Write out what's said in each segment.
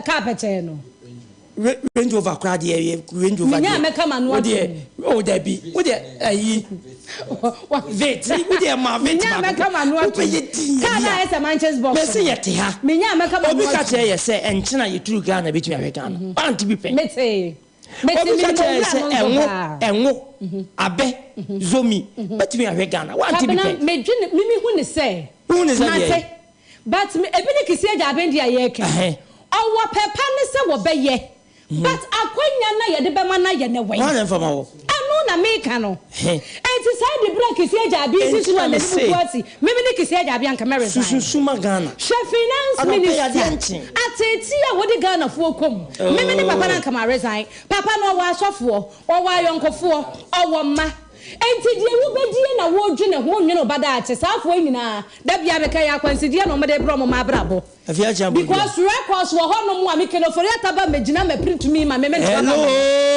carpet no. Range over crowd here, range over. Minya meka manu atu. Oh, there be. What there? Vet. What there? Ma vet. Minya meka manu atu. Kana ese Manchester box. Me say yete ha. Minya meka manu atu. Obi ka tell you say enchina you true Ghana betumi ahwe Ghana. Panti bi pe. Mete Obi ka tell you say enwo abe zomi betumi ahwe Ghana. Wanti bi pe. Me dwene mimi hu ne say. Hu ne say. But ebi ne kisi aja abendi ayeke. Owo pepa ne se wo beye. But akwanya na ye de be ma na ye ne wen. Wan fama wo. Anu na make no. Enti say the break kisi aja abi sisu na bukwati. Mimi ne kisi aja abi anka resign. Susuma Ghana. She finance minister. Ateti a wo de Ghana fo kom. Mimi ne papa na anka resign. Papa no wa asofo, o wa yonkofo, o wo ma. Enti die wo bedie na wo dwene ho nwene obada ache saafo nyina da bia beka ya kwansidie no mede bro mo ma brabo because records wo hono mo amike no for yataba megina me print me ma me hello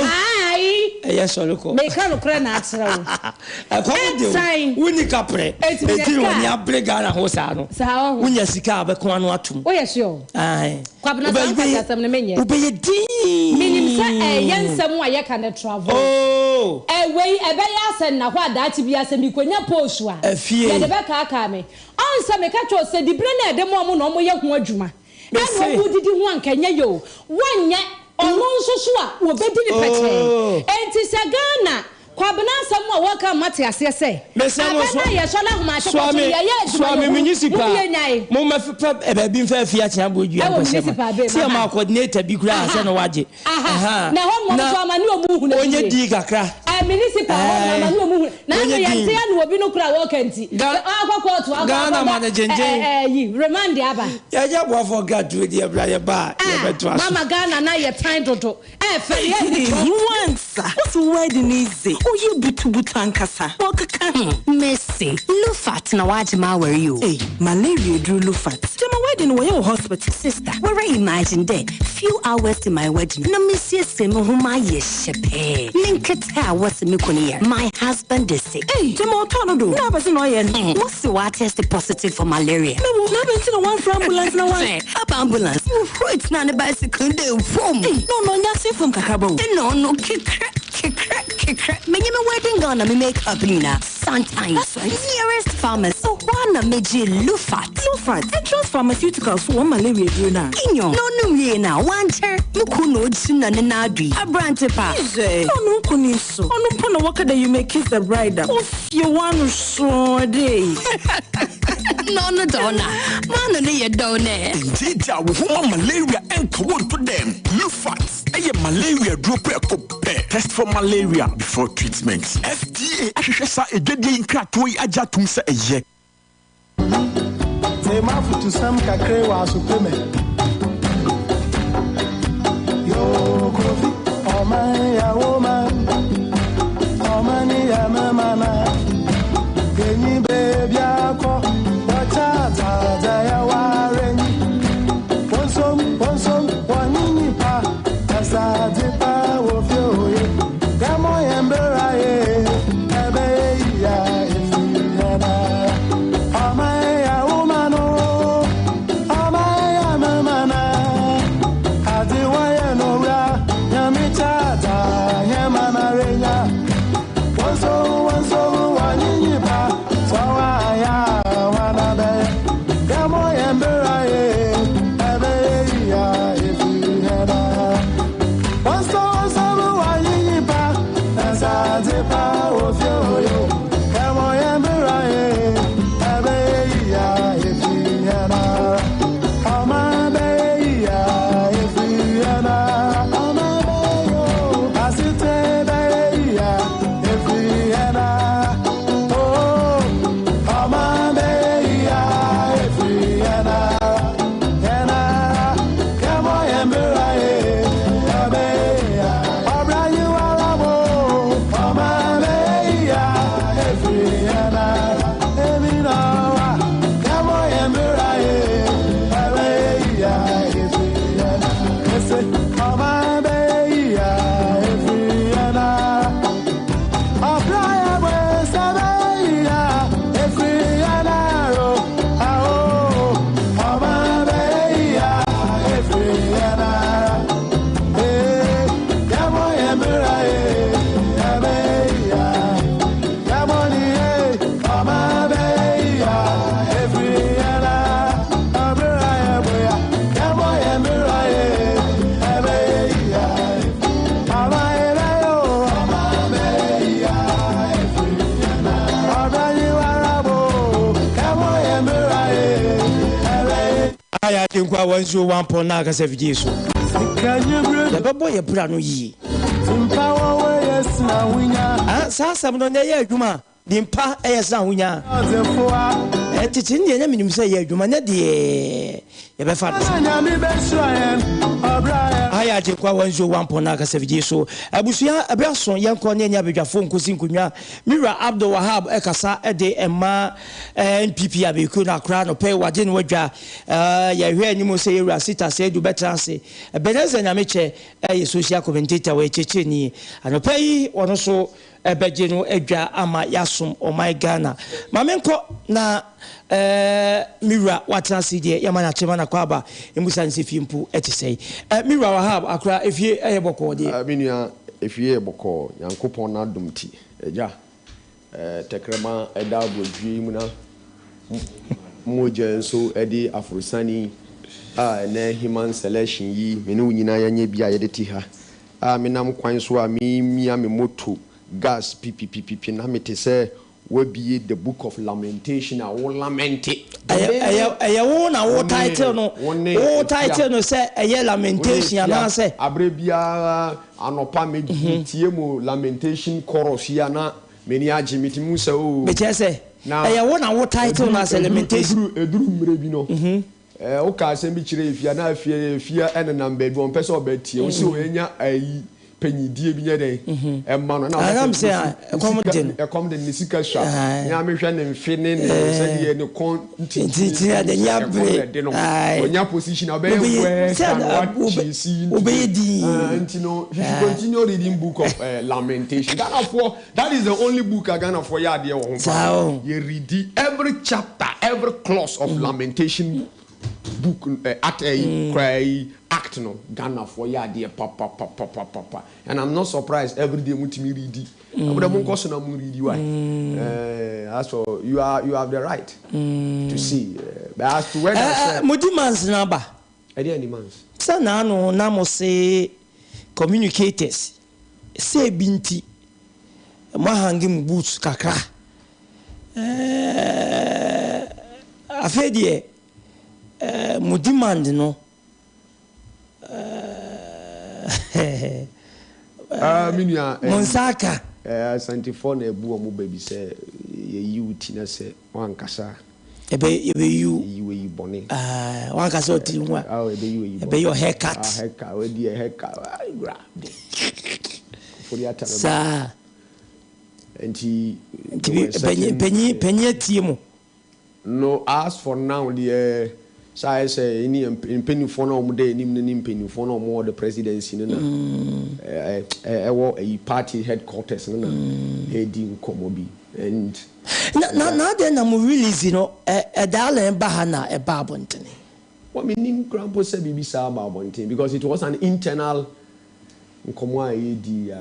hi yes oloko me kan kra na atsra wo akode woni kapre eti woni abrega na ho sa no wonya sika abeko ano atum o yes yo ai kwabna san ka asem ne menye ubeye din minim sa yensem a ye kan travel oh wei ebe ya sen na kwa dachi bi asem bi konya posua ye de be ka aka me onse me ka cho se dibre na ede mo no mo ye ho adwuma eno wo didi ho ankanya yo wonye ono nso so a wo bedi ni pete enti se Ghana kwabna asem a wo ka mate ase se abana ye so la homa che ko ya ye swami municipal mo ma ebe bi mfa afia tia boju ya se ma coordinator bi kura ase no waje na ho mo so amani omu hu na onye di kakra municipal na no mu na no ye tia no obi no kura wo kanti akwa court wa Ghana man jenjen remand aba ya ja bo for God do the bra ya ba ya beto aso mama Ghana na ye time toto fa ye once what's wedding easy oh you butu ankasa okaka Messi Lufat na wajima where you malaria drew Lufat jama wedding wo hospital sister where I imagine that few hours to my wedding na Messi se mo huma ye shepe linketa was me konia my husband is sick jama otono do na bese no ye what's what tested positive for malaria no na bese no one for ambulance na one up ambulance you it's not a bicycle dey form no nya se from kakabo no kikra me wedding gonna me make up nina sometimes nearest pharmacy so one meji Lufat entrance pharmaceuticals for malaria do na inyo no ye na one chair muku no china na adui abrante pa no kuni so ono pono waka that you make kiss the bride of you want so day no dona man no ye dona Indeed, we malaria and cold to them. Lufat, malaria drop test for malaria before treatment. FDA ahwehwesa edwede nkratoi ajatum se eye. Say mafu to some kakre wa supreme. Yo kofi, oh my ya woman, oh mani ya mama, genyi baby ako, wachata jaya wareni, ponsom, wanini pa, asa dipa wofio. Gamo yembera ye, ebe ya ifiyana. Ama ya umano, ama ya mama. 101.9 kasa fidie so the boy bra no yi sa sam no na ye adwuma dimpa eyesa hunya etitin de na minim say ye adwuma na de ye be fa aya je kwa 101.9 kasa fidie so abusuya abrason ye nko ne nya bedwafo nkosi nkonwa Mira Abdul Wahab ekasa de ema NPP abeku na kra no pe waje ne wadwa ye hwe animo say Yura sita say du betranse beneza nya meche ye social commentator we cheche ni anopa yi ono so ebeje no adwa ama yasom o my Ghana mamenko na Mira watranse de ye mana chema na kwaba emusa nse fimpu etisei Mira Wahab akra efie eyeboko de minua efie eboko yankopon na domti eja tekrema eda bodwi mu na moje nso edi afrosani na human selection yi me no nyina yanye bia ye de ti ha menam kwan so a me moto gas ppp na mete say we be the book of lamentation a wo lament wo na wo title no say lamentation na say abrebia anopa me tie mo lamentation chorus ya na meni agimiti mu say o be say wo na wo title na say lamentation eduru mre bi no o ka se bi kire efia na efia enenam be bi on pese obetie o se o enya ayi penyidie bi nye den emma no na am say come the nisika sha nya me hwe ne mfe ne se die ne kon titi de nya bre onya position obey where obey di you know you should continue reading book of lamentation that is the only book Ghana for ya there wo you read every chapter every clause of lamentation book act no Ghana for ya there papa and I'm not surprised every day mutimi read but I'm going to read why so you have the right to see but as to whether Mudimans number any demands sana no na mo say communicators say binti mo hangim boots kakra afedie mo demand no minua Monsaka santifo na ebu omo baby say ye youth na say wan kasa ebe you we bone wan kasa oti nwa ebe your haircut we di haircut gra for ya tara sa enti penye tiemo no as for now the say any penifo na omo dey ni penifo na omo the presidency na a party headquarters na heading komobi and na then na mo release no dalen bahana e babonten what meaning grandpa say bibisa babonten because it was an internal nkomo a yedi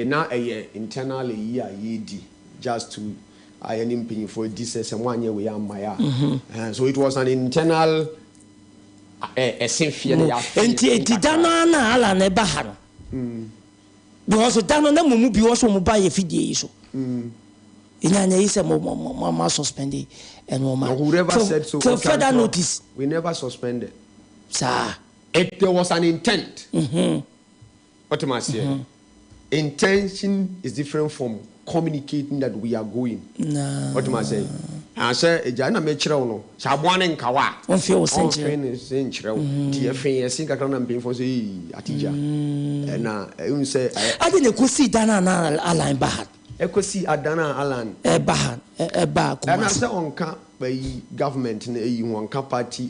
na internal yedi just to Agyenim paying for this semwanye we amaya so it was an internal essential enti dano na ala na ba ha no because dano na mumu bi wo so mo ba ye fidie so inyanya yi se mo suspended and whoever said so till further notice we never suspended sir there was an intent what am I saying intention is different from communicating that we are going. No. What am I saying? I say, Jana Mechero no. Shabuan and Kawa. On feels century. TFA, think I can't pay for the Atija. And I say, I didn't see Dana Alan Bahat. I could see Adana Alan. Bahan, a bar. And I say on camp by government, one party,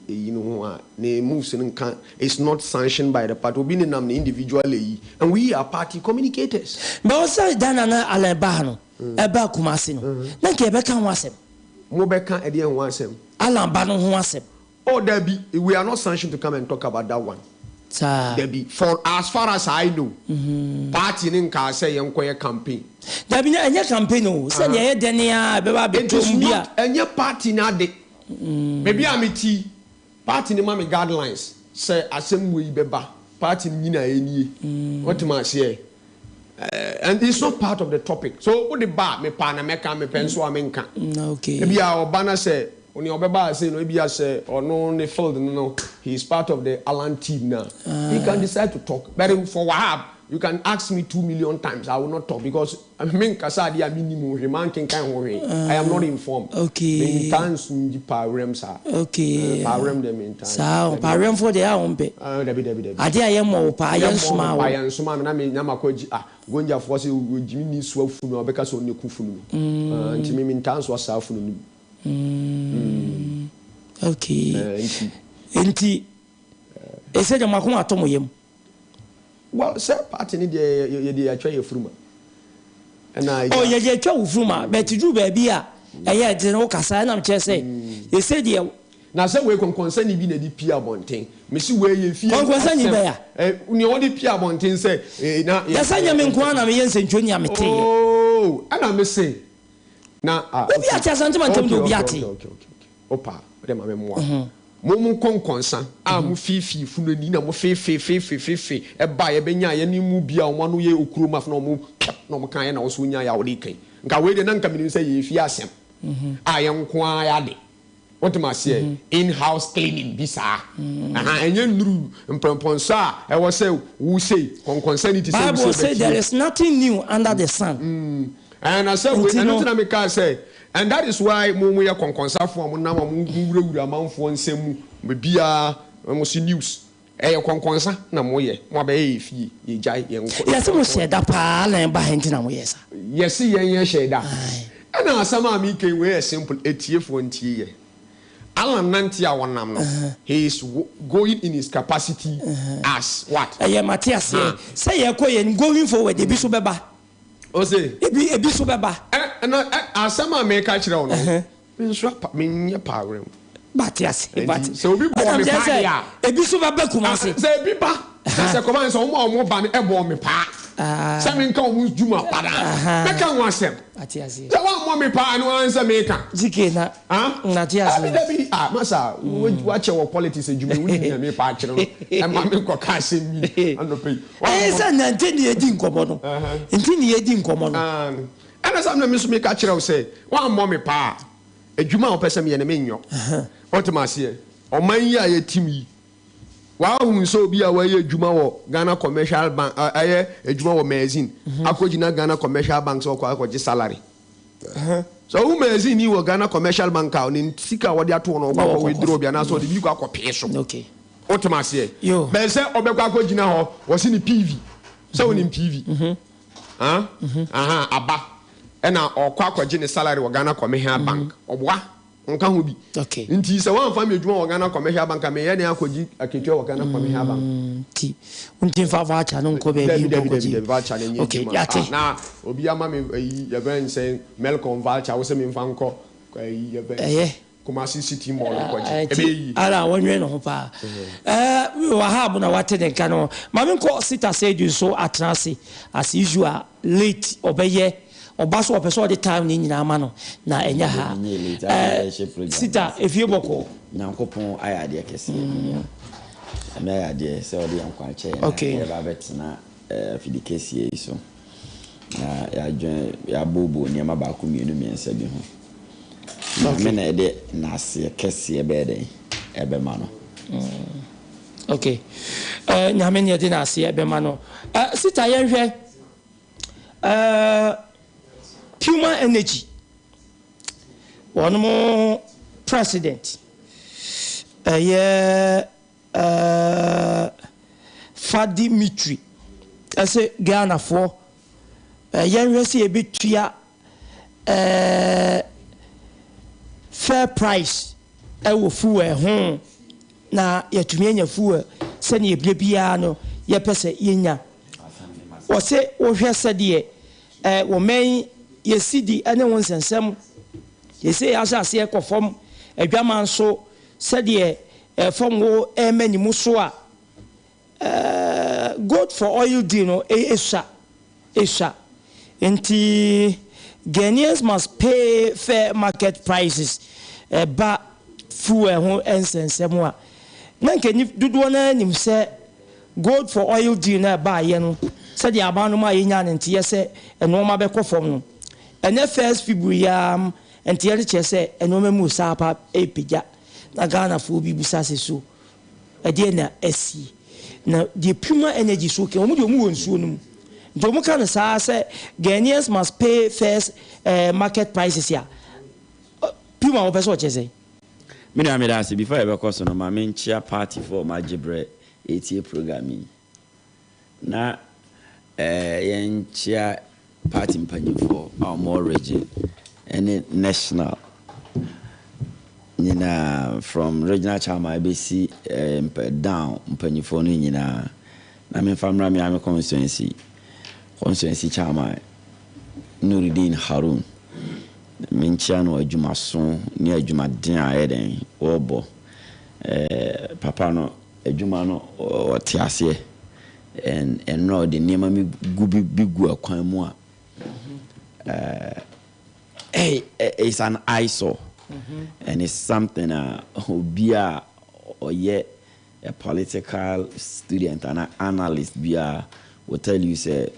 you know, moves and it's not sanctioned by the party. We've been individually, and we are party communicators. But also, Dana Alan Bahano, a bar Kumasino. Then Quebec was him. Mobeka Edian wants him. Alan Banon was him. Oh, Debbie, we are not sanctioned to come and talk about that one. Debbie, for as far as I know, party in car say young campaign. Debbie, and your campaign, no, send your Denia, Beba, and your party now. Maybe I'm a tea party in mommy guidelines. Say, assembly beba, party in any. What am I say? And it's not part of the topic. So, what the bar, me panameka, me penso, amenka. Okay. Maybe our banner say, When you obeba say no be say or no the field no he's part of the Alan team now. He can decide to talk. But for Wahab, you can ask me 2 million times. I will not talk because I mean kasadi minimum remarking kind I am not informed. Okay. The times in the parem sir. Okay. Parem them in time. So parem for the ompe. Debi. Ade ayem mo pa ayem suma. Ayem suma na me nyama kwaji gonja force Jimmy ni so funu obeka so ne kufunu. Nti me in times was sa funu. Okay. Enti ese de makoma atomo yem. Well, sir, party ni de atwa ye fruma. Oh, ye atwa wo fruma, but you baby a eye de no kasa na mche say. Ye say de na say we concern ni bi na di pia bonten. Me si we ye fie. Concern ni be ya. Ni o di pia bonten say na ya sanya me nko na me ye nsentwoni amete. Oh, ana me say. Na obi ati asante mantem do obi ati. Okay. Opa, de ma me moa. Momu konkonsa mu fifi funani na mo fe e ba ye benya ye ni mu bia o no ye okuroma fa no mo kan ye na wo so nya ya wo de kan nka we de na nka minim say ye fi asem ye nko ya de what ma say in house cleaning bisa enye nuru mpomponsa e wo say wo say konkonsa ni ti say Bible say there is nothing new under the sun and I say we anything me can say. And that is why we are conconsafo mo na mo wura manfo nsemu me bia mo si news konkonsa na mo ye mo ba ye fie ye jai ye nko yes mo share da pa la ba henti na mo yes yes ye share da and asama mi ken we simple etiefo ntie ye Alan nanti a wonam no he is going in his capacity as what Matthias say ye koye going forward e bi so beba o say e bi so beba na asama me ka kire ono me so me nye power Matthias but so obi bo me pa ya e bi so beba kuma se say bi pa say come on so mo ba me e bo me pa say me nka o juma pada me ka ho asem Matthias say wa mo me pa no answer me ka jike na Matthias abi masa wa che wo politics ejuma wo ni me pa kire no e ma me ko ka asem mi anope say na ntini edi nkomo no ntini edi nkomo no ana sam na me so me ka kire wo say wa mo me pa ejuma wo pese me ye na me nyo otomase o man yi aye tim yi wa hu so bi a wa ye ejuma wo Ghana Commercial Bank aye ejuma wo magazine akogina Ghana Commercial Bank so kwa akogye salary so who magazine ni wo Ghana Commercial Bank a ni sika wo de ato no kwa withdraw bia na so de bi kwa kopie so okay otomase be se obekwa akogina ho wo si ni PV so wo ni PV aba ena okwa akogye ni salary wo Ghana Commercial Bank obwa nka ho bi okay nti se wan fa me adwuma wo Ghana Commercial Bank me ye ne akogi aketwa wo Ghana Commercial Bank ti untin fa va cha no nko be bi va cha ne okay yate na obi ama me ye ben say Melcom voucher wo se me mfa nko ye ben Kumasi City Mall kwaji ebe ara wonwe no ho pa Wahab na wate den ka no ma me nko sita say du so atrase as usual late obeye obaso opeso the time ni nyina ama no na enya ha sita efie boko nyankopon ayade kese na ayade se odi yankwa che okay ba betina fidikesi so na ya dwen ya bobo ni ama ba ko mienu miensa bi ho me na ede na ase kese ebe den ebe ma no okay nyame ni ede na ase ebe ma no sita ye hwe Human Energy one more president Fadi Mitri ase Ghana for yenwese ebetua fair price wo fuel ho na yetumi anya fuel se ne ebie bia no ye pese yenya wo se wo hwe se de wo men yesidi ene won sensem yesi asase ekofom adwaman so se de fom wo emanimu so a good for oil deal no esha enti Ghanaians must pay fair market prices ba fuel ho ensensem a na nkeni dudu na nim se good for oil deal na ba ye no se de abanu ma yenya ne ntie se eno ma be kofom no ene first February enti yɛde kyerɛ sɛ ɛnoma mu saa pa epigya na Ghana fo bi busa se so ɛde na asi na the Puma energy so ke omu de omu wonsuo no mu nti omu ka no saa sɛ Ghanaians must pay first market prices ya Puma opeso kyerɛ sɛ me na me da se before ebe course no ma me nchia party for ma gibre ATA programming na yenchia party mpanyifo our more region and national nyina from regional chairman ABC down mpanyifo no nyina na me famra me am constituency chairman Nuruddin Harun menchia no adwumaso ne adwumaden a eden obo papa no adwuma no otiase and no the name me gu akwan mu a it's an eyesore and it's something obia oye a political student and an analyst bia will tell you say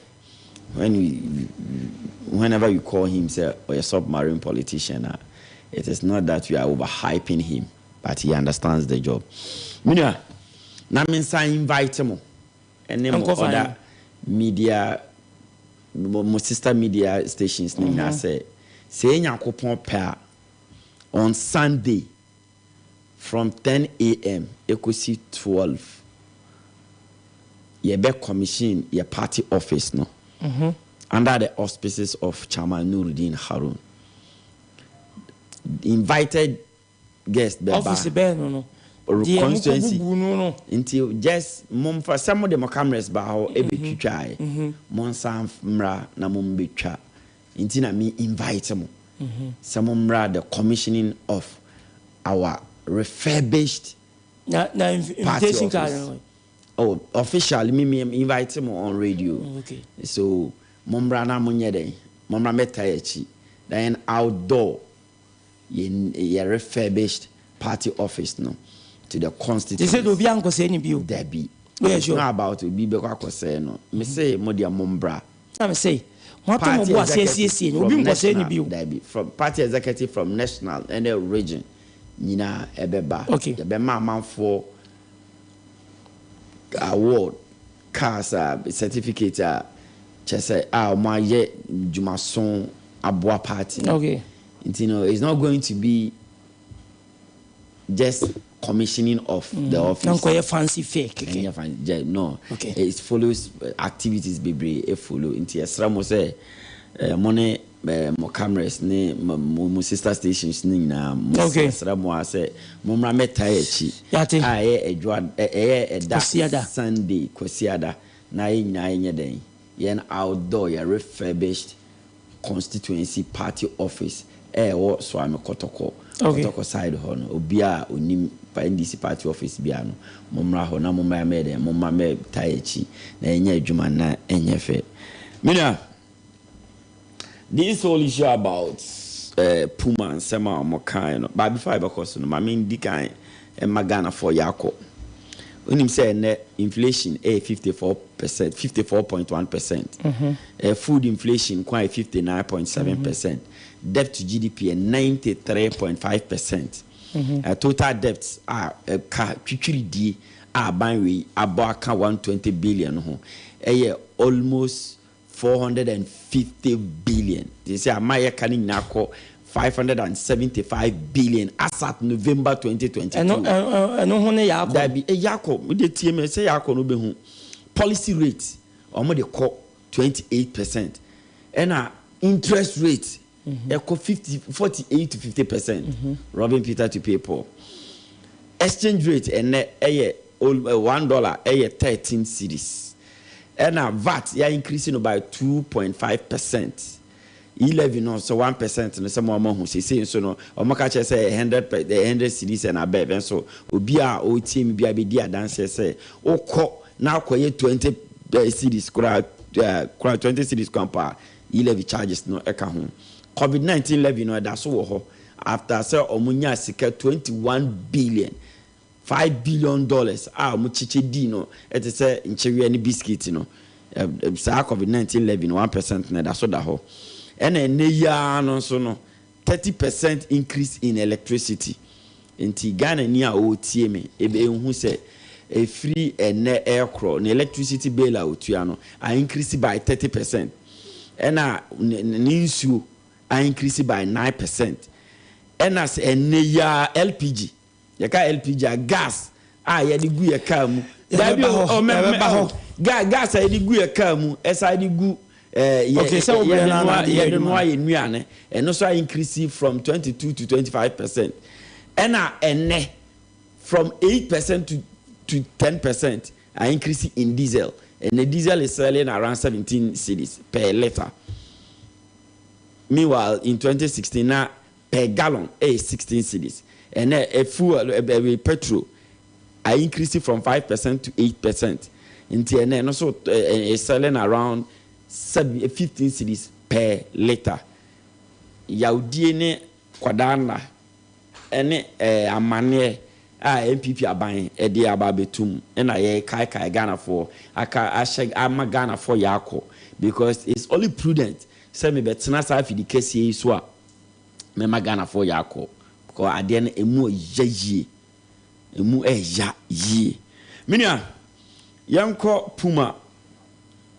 whenever you call him say or a submarine politician it is not that you are overhyping him but he understands the job mina na me say invite him and them other media mo sister media stations na say Yakopon pair on Sunday from 10 a.m. ekosi 12 ye be commission your party office no under the auspices of Chairman Nuruddin Harun. Invited guests office be no constituency until just mom for some of them cameras ba ho e be twitwae mon san mra na mom betwa until na me invite them some mra the commissioning of our refurbished invitation card. Oh, officially me invite them on radio. Okay. So mombra na munye den mombra meta echi then outdoor ye refurbished party office no to the constituency. They said obi anko say ni bio there be it's not about obi be kwa say no me say mo dia mombra I say what mo bo asiesie ni obi nko say ni bio there be from party executive from national and the region nyina ebeba okay be man for award cars certificate say my ye jumason aboa party okay you know it's not going to be just commissioning of the office no fancy fake no okay it follows activities bebre e follow into extra mo say money mo cameras ne mo sister stations ni na mo extra mo say mo mra meta echi edwa eda Sunday kwasiada na nyina den yen outdoor ya refurbished constituency party office wo so am kotoko side ho no obia onim NDC party office bia no momra ho na momra me den momma me taechi na enya adwuma na enya fe mina this whole issue about Puma and Sema Mokai no but before I because no mean dikan e magana for yako unim say net inflation 54%, 54.1%. Food inflation quite 59.7%. Debt to GDP 93.5%. Total debts are D buying about 120 billion ho. Almost 450 billion. They say my canning nako 575 billion as at November 2022. That be a yako. The TMS say yako no be hu. Policy rate almost they call 28%. And interest rate equal 48 to 50%. Robbing Peter to pay Paul. Exchange rate and $1 13 cedis. And VAT ya increasing by 2.5%. 11 no so 1% no some more who say so no o maka che say 100 cedis and above and so obi a o team bia be dia dance say o ko na akoye 20 cedis kura 20 cedis kwampa 11 charges no eka ho COVID-19 levy no da so wo ho after say omunya sika 21 billion $5 billion mu chiche di no et say nchewe ni biscuit no sa COVID-19 levy no 1% na da so da ho ene ya no so no 30% increase in electricity. Inti Ghana ni a otie me ebe hu se a free and air crow the electricity bill out I increase by 30%. And ninsu I increase by 9%. And as a ya LPG yaka LPG gas ya di gu ya kamu gas ya di gu ya kamu esa di gu okay so we na and also increase from 22 to 25%. And from 8% to 10% are increasing in diesel, and the diesel is selling around 17 cedis per liter. Meanwhile, in 2016, now per gallon is 16 cedis, and a fuel, petrol, are increasing from 5% to 8%. In TNN also is selling around 15 cedis per liter. Yaudine kwadana. Ene amane MPP aban ede ababetum na ye kai Ghana for aka asheg ama Ghana for yako because it's only prudent say me betena sa fi di kesi so a me ma Ghana for yako because ade na emu yayi emu eya yi minia yanko puma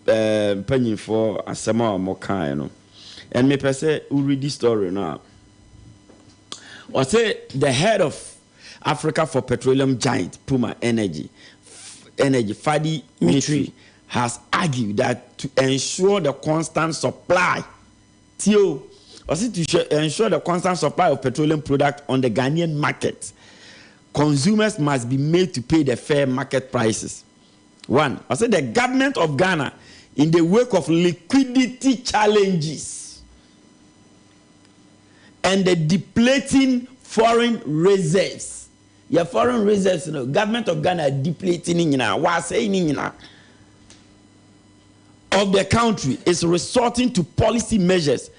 panyin for asema mo kan no and me pese we read this story now. Or say the head of Africa for Petroleum giant Puma Energy Fadi Mitri has argued that to ensure the constant supply to ensure the constant supply of petroleum products on the Ghanaian market, consumers must be made to pay the fair market prices. One, I said the government of Ghana, in the wake of liquidity challenges and the depleting foreign reserves. Your foreign reserves, government of Ghana depleting of the country is resorting to policy measures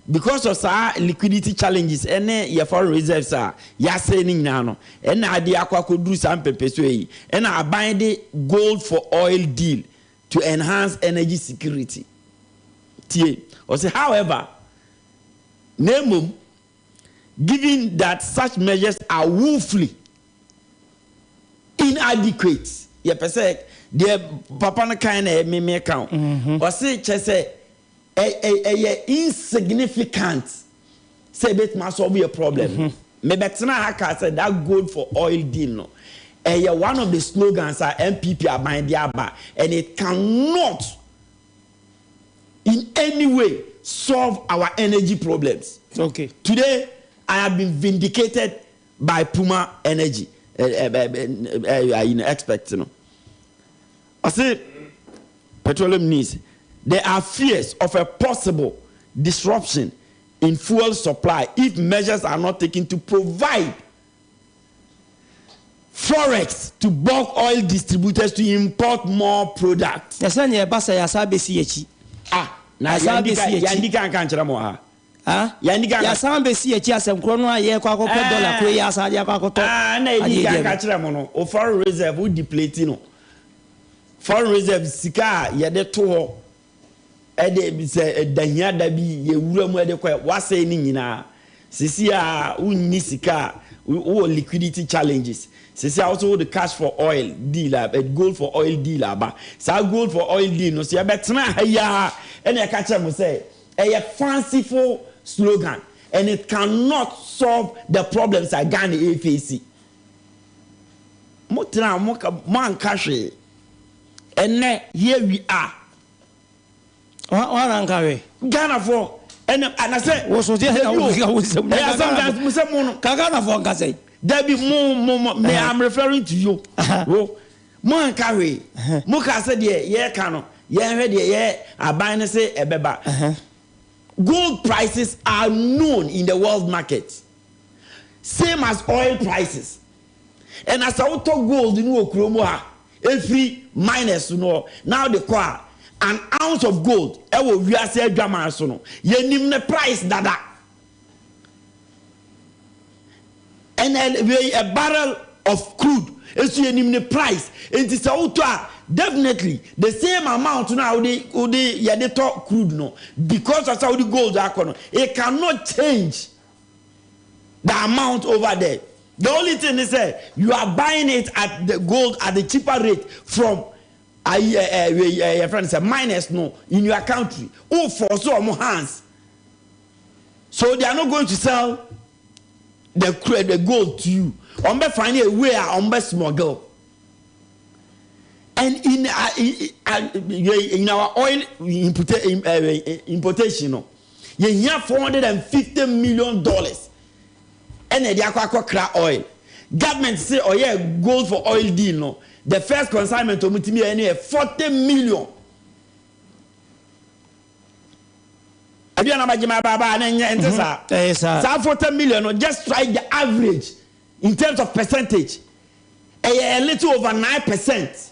because of liquidity challenges. And your foreign reserves are saying now, and idea could do some pepesway, and I buy the gold for oil deal to enhance energy security. Or say, however, name given that such measures are woefully inadequate, you say the papa na kind of me account, or say chese insignificant. Say it must be a problem. Maybe haka said that gold for oil deal no. One of the slogans are MPP are buying the aba, and it cannot in any way solve our energy problems. Okay. Today I have been vindicated by Puma Energy. Expect, I say petroleum needs. There are fears of a possible disruption in fuel supply if measures are not taken to provide forex to bulk oil distributors to import more products. Yes, sir. Yandika can't ya sambe si echi asem kro no aye kwa ko $1 kro ya sa dia kwa ko to na edi ka kire mo no o foreign reserve wo deplete no foreign reserve sika ye de to ho e de se dahia da bi ye wura mu e de kwa wase ni nyina sisi a unni sika wo liquidity challenges sisi also the cash for oil deal gold for oil deal aba sa gold for oil deal no se ya betena ya e na ka kire mo say a fanciful slogan, and it cannot solve the problems that Ghana face. Motra man kashe, and here we are. Ghana for and I said, was sometimes Ghana for Gaza. There be more. I'm referring to you. Man carry, Muka said, yeah, Kano, yeah, I buy say a beba. Gold prices are known in the world market, same as oil prices. And as I talk gold in Okromoa, every minus now the qua an ounce of gold. We are saying drama so you name the price dada, and a barrel of crude is you name the price. It is definitely the same amount now they talk crude no because of how the gold are it cannot change the amount over there. The only thing is that you are buying it at the gold at the cheaper rate from your friend said minus no in your country. Oh, for so more hands. So they are not going to sell the gold to you. On be finding a way on be smuggle. And in our oil importation, you have $450 million. And they are crack oil. Government say, oh yeah, gold for oil deal. No, the first consignment to me anyway 40 million. So 40 million. No, just try the average in terms of percentage. A little over 9%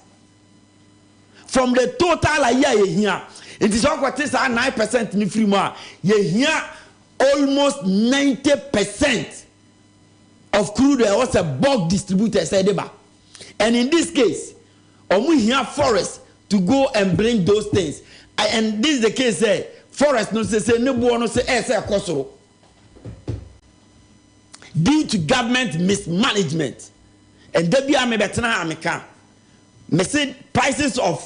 from the total a year here. It is all what is 9% in free more. Here almost 90%. Of crude oil was a bulk distributor said, and in this case, we have forest to go and bring those things. And this is the case. Forest no say no no say kosoro due to government mismanagement. And there be me betena ameka. Me say prices of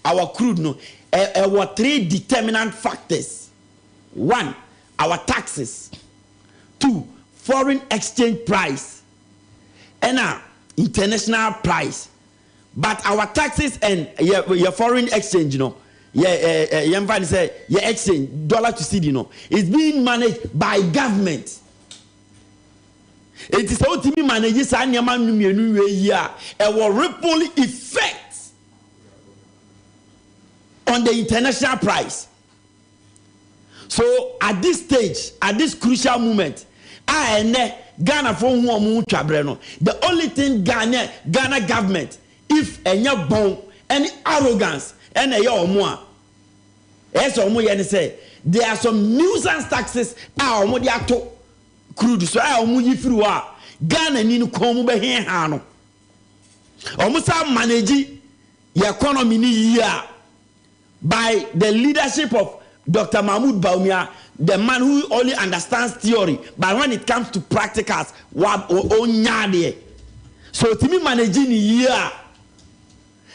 our crude no were 3 determinant factors. 1, our taxes. 2, foreign exchange price and international price. But our taxes and your foreign exchange, you know, say your exchange dollar to cedi, you know, is being managed by government. It is how to be managed. A ripple effect on the international price. So at this stage, at this crucial moment, Ghana for the only thing Ghana government, if any bone, any arrogance, and say there are some nuisance taxes crude so Ghana ni come be here hano almost manage the economy ni year by the leadership of Dr. Mahmoud Baumia, the man who only understands theory, but when it comes to practicals, so to me managing year,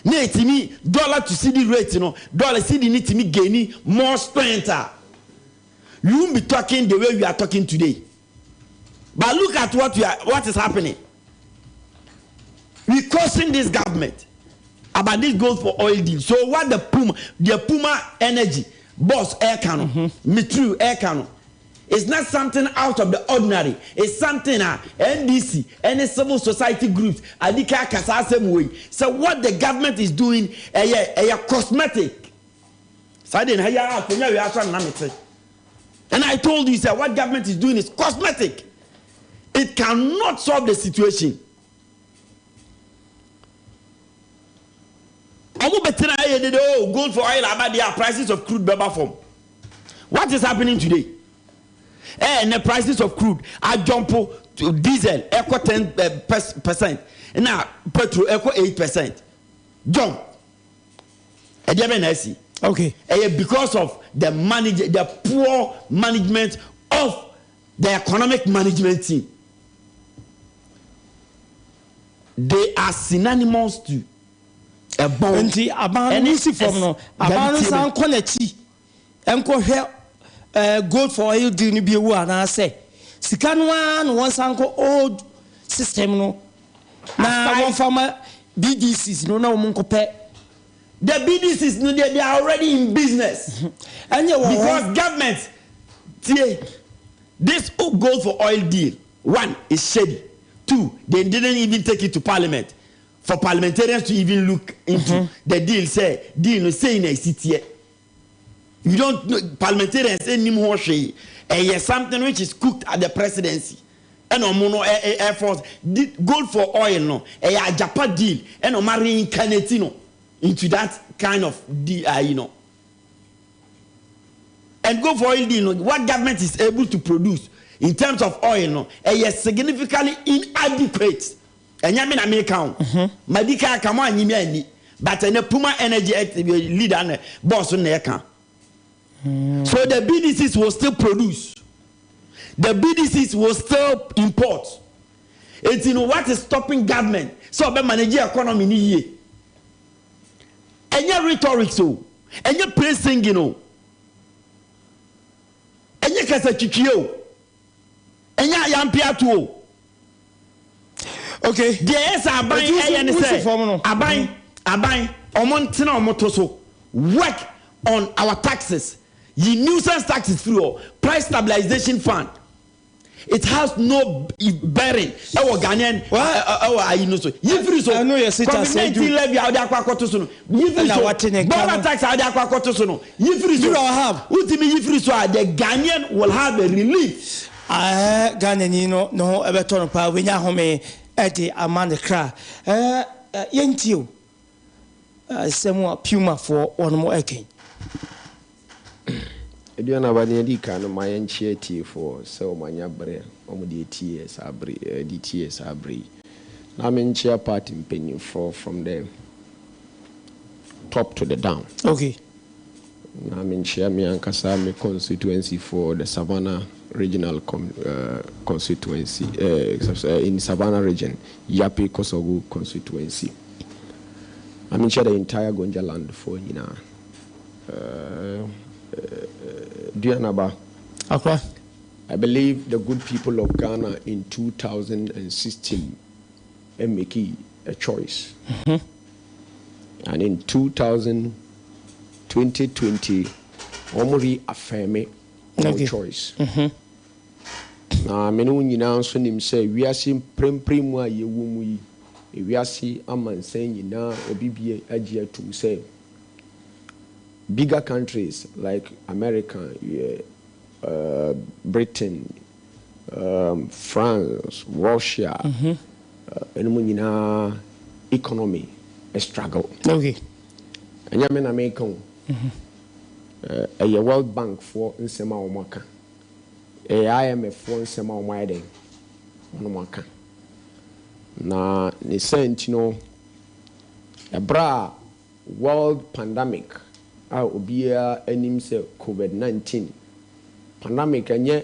ne to me dollar to cedi rate, you know, dollar cedi need to me gaining more strength. You won't be talking the way we are talking today. But look at what is happening. We caution this government about this gold for oil deal. So what the Puma energy boss air cannon, Mitru air cannon. It's not something out of the ordinary. It's something NDC, any civil society groups, Adika Kasasem way. So what the government is doing, a cosmetic. And I told you, sir, what government is doing is cosmetic. It cannot solve the situation. Gold for oil about their prices of crude beba form. What is happening today? And the prices of crude are jump to diesel equal 10%. Now petrol equal 8%. Jump. Okay. Because of the poor management of the economic management team. They are synonymous to a bond. Gold for oil deal ni bi ewu ana say sika no an won sanko old system no na won fama BDCs no na won kope the BDCs no they are already in business because government this gold for oil deal, 1 is shady, 2 they didn't even take it to parliament for parliamentarians to even look into the deal. Say deal no say in a city. You don't know, parliamentarians anymore say something which is cooked at the presidency. And on Air Force gold for oil no a Japan deal and on marrying Canetino into that kind of deal, you know. And gold for oil deal, no, what government is able to produce in terms of oil no is significantly inadequate. And yamin American Madika come on yimi but a Puma energy leader and boss on the account. So the BDCs will still produce. the BDCs will still import. It's what is stopping government so be manage economy ni ye. Enya rhetoric so, enya praise singing o. Enya kasa chichio. Enya yampiatu o. Okay. There is aban aban omontina omoto so work on our taxes. Ye nuisance taxes through price stabilization fund. It has no bearing. Our Ghanaian, our you know so. Yifri so. COVID-19 levy out there kwa koto so. Yifri so. Border tax out there kwa koto so. Yifri so. Ultimately yifri so. The Ghanaian will have a relief. Ghanaian no ebeton pa wenya home edi amande kra. Yentio. Semo Puma for one more again. Aduanaba ne di kan ma yenchie tie for so manya bre omudi tie sabre di tie sabre na menchia party mpenyin for from the top to the down. Okay. Na menchia me ankasa me constituency for the Savannah regional constituency in Savannah region Yapi Kosogo constituency. I menchia the entire Gonja land for Aduanaba. Okay. I believe the good people of Ghana in 2016 make a choice. And in 2020, Omori affirm no choice. Now, many now say we are seeing premwa ye wumi. We are seeing aman saying now OBBA Ajia to say. Bigger countries like America, Britain, France, Russia, economy a struggle. Okay. And you American a World Bank for Nsema Omaka, a IMF for Nsema Omaide, Omaka. Na ni sent a bra world pandemic. Obia enim se COVID-19 pandemic anye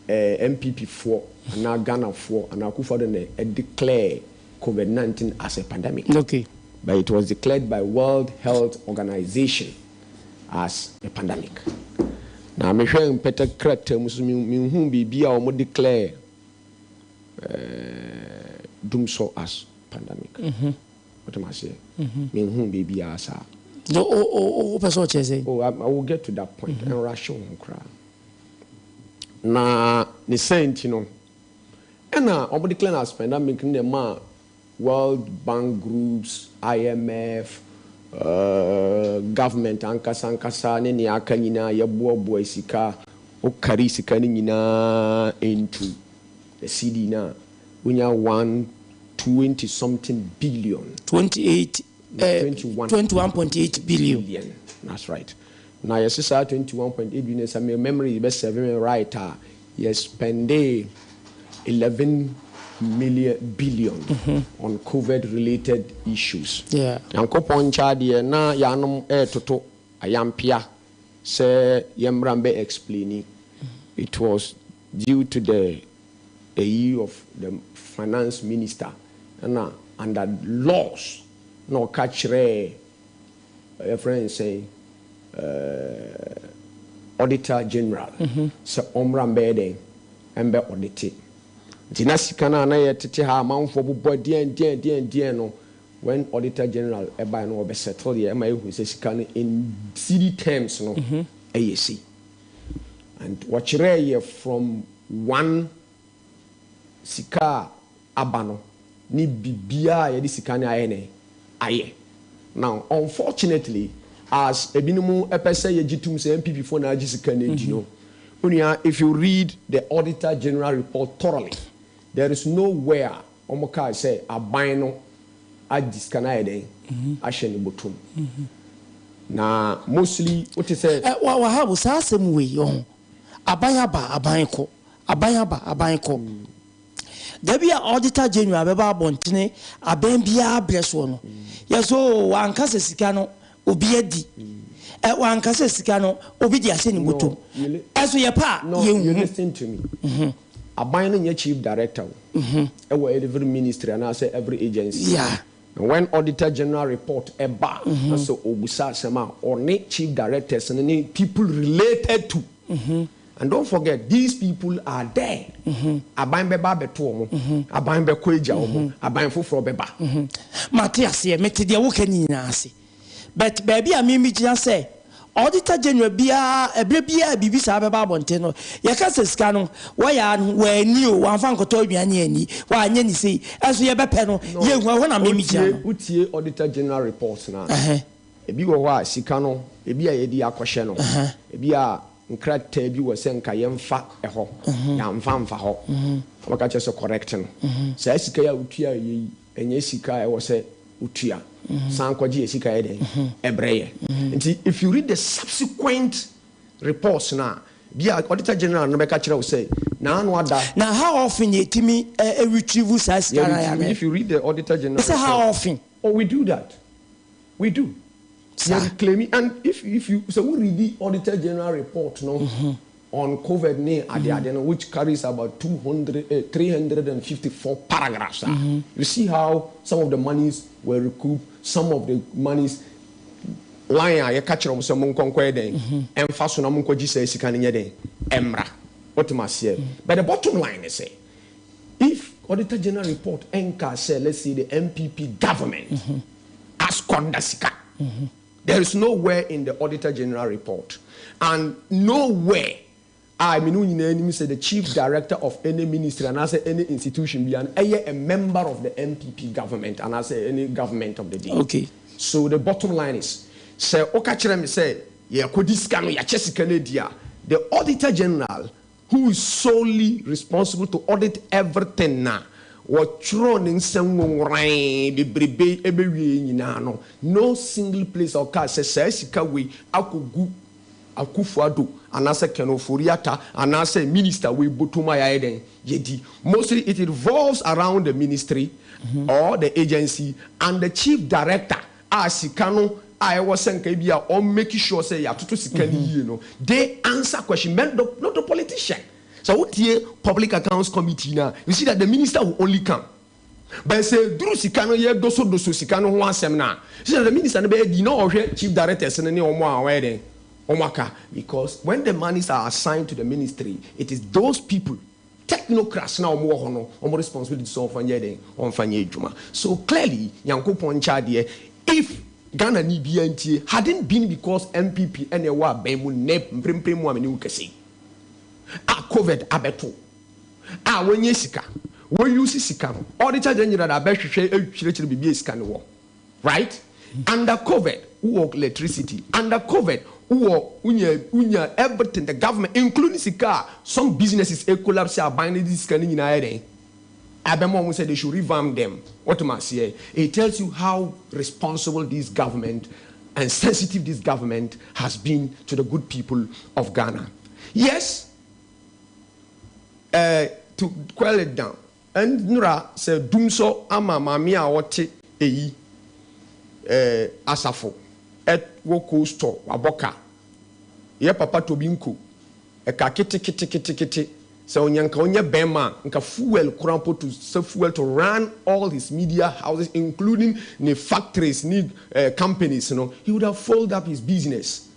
MPP 4 na Ghana 4 and Akufo de declare COVID-19 as a pandemic. Okay. But it was declared by World Health Organization as a pandemic. Now me hwe Peter Crater musu hu bibia o mo declare dumso as pandemic. What am I saying? Me hu bibia as I will get to that point and rush on cry. Na ni saint and obo declare as pandemic in the World Bank groups, IMF, government ankasa ne ne aka nyina ye bobo sika o kari sika ni nyina into the CD na unya 120 something billion 21.8 billion. That's right. Now yes, 21.8 billion. Some memory best 7 right. Yes, spend 11 billion on COVID-related issues. Yeah. And kopon chadi na yanum toto ayampia se yemrambe explaining. It was due to the AE of the finance minister and under laws. No catch a friend say Auditor General so omrambede embe audit Dinasikana na yetete ha manfo bobo dien no when Auditor General eba no obe settle ye ema ehu se sika in CD terms no AAC and watchre ye from one sika abano ni bibia ye di sika ni ayene aye. Now, unfortunately, as ebinimu epese yejitum se MPP for na jisika ne dino. If you read the Auditor General report thoroughly, there is nowhere omoka say abino ajisika na eden asheni botum. Na mostly what is say wa ha bo sa asem we yo abayaba abanko Debia Auditor General beba bontene aben bia breso no yeso wankase sika no obi adi One kase sika no obi di ase ni botom. Eso ye pa ye hu. You listen to me. Aban no nye chief director. Every ministry and I say every agency. Yeah. And when Auditor General report eba, so obusa sema or chief directors and people related to. And don't forget, these people are there. Aban beba beto omo, aban be kweja omo, aban foforo beba. Matthias ye meti de wo kani na ase. But baby a me just say Auditor General bia ebre bia bibi sa beba abonte no. Ye ka se sika no, wa ya wa ni o, wa fa nkoto aduane ani, wa anye ni sei. Eso ye bepe no, ye hu na me no. Utie Auditor General reports na. Ebi wo wa sika no, ebi a ye di akohye no. Ebi a nkrata bi wo se nka ye mfa eho. Ya mfa ho. Waka che so correct no. Sa sika ya utua ye enye sika e wo se utua. Sankwaji esika ye den ebreye. If you read the subsequent reports now, Auditor General no beka kire say na anu ada. Now how often you timi retrieve size? If you read the Auditor General, say how often? Oh, we do that. We do. We are claiming, and if you so we read the Auditor General report on COVID which carries about 354 paragraphs. You see how some of the monies were recouped, some of the monies line I catch them some conquering and fast on Munko say Sikan Emra. What must say? But the bottom line is say if Auditor General report Enka say let's say the MPP government has Kondasika. There is nowhere in the Auditor General report and nowhere I mean say the chief director of any ministry and I say any institution be a member of the MPP government and I say any government of the day. Okay. So the bottom line is say okachire say ya kodiska no ya chesika na dia the Auditor General who is solely responsible to audit everything na wotro ne nsem nworan bebrebe ebewie nyina no no single place or car say sika we akogu Akufuado anase Kenoforiata anase minister we botuma ya eden yedi. Mostly it revolves around the ministry or the agency and the chief director asikano I was saying kabia or making sure say ya tutu sikani you know they answer question not the politician. So what here public accounts committee now you see that the minister will only come but say duru sikano ye doso sikano ho asem na see that the minister no be di no chief directors ne omo awede Omaka, because when the monies are assigned to the ministry, it is those people, technocrats now more responsibility so on Fanye Juma. So clearly, Yanko Ponchadie, if Ghana ni BNT hadn't been because MPP and a wa bemu nep mprempremu amenu kesi. COVID abeto. When yesika, when you see sika, Auditor General abeshwe bibi sika no. Right? Under COVID, who electricity, under COVID, unya everything the government including sika some businesses collapse are buying this kind in air abemo said they should revamp them what must say it tells you how responsible this government and sensitive this government has been to the good people of Ghana. Yes, to quell it down and Nura said dumso ama mamia wote eyi asafo at woko store waboka ye papa tobinko e ka kete so onyanka onye bema nka fuel kurampo to save fuel to run all his media houses including the factories companies you know he would have folded up his business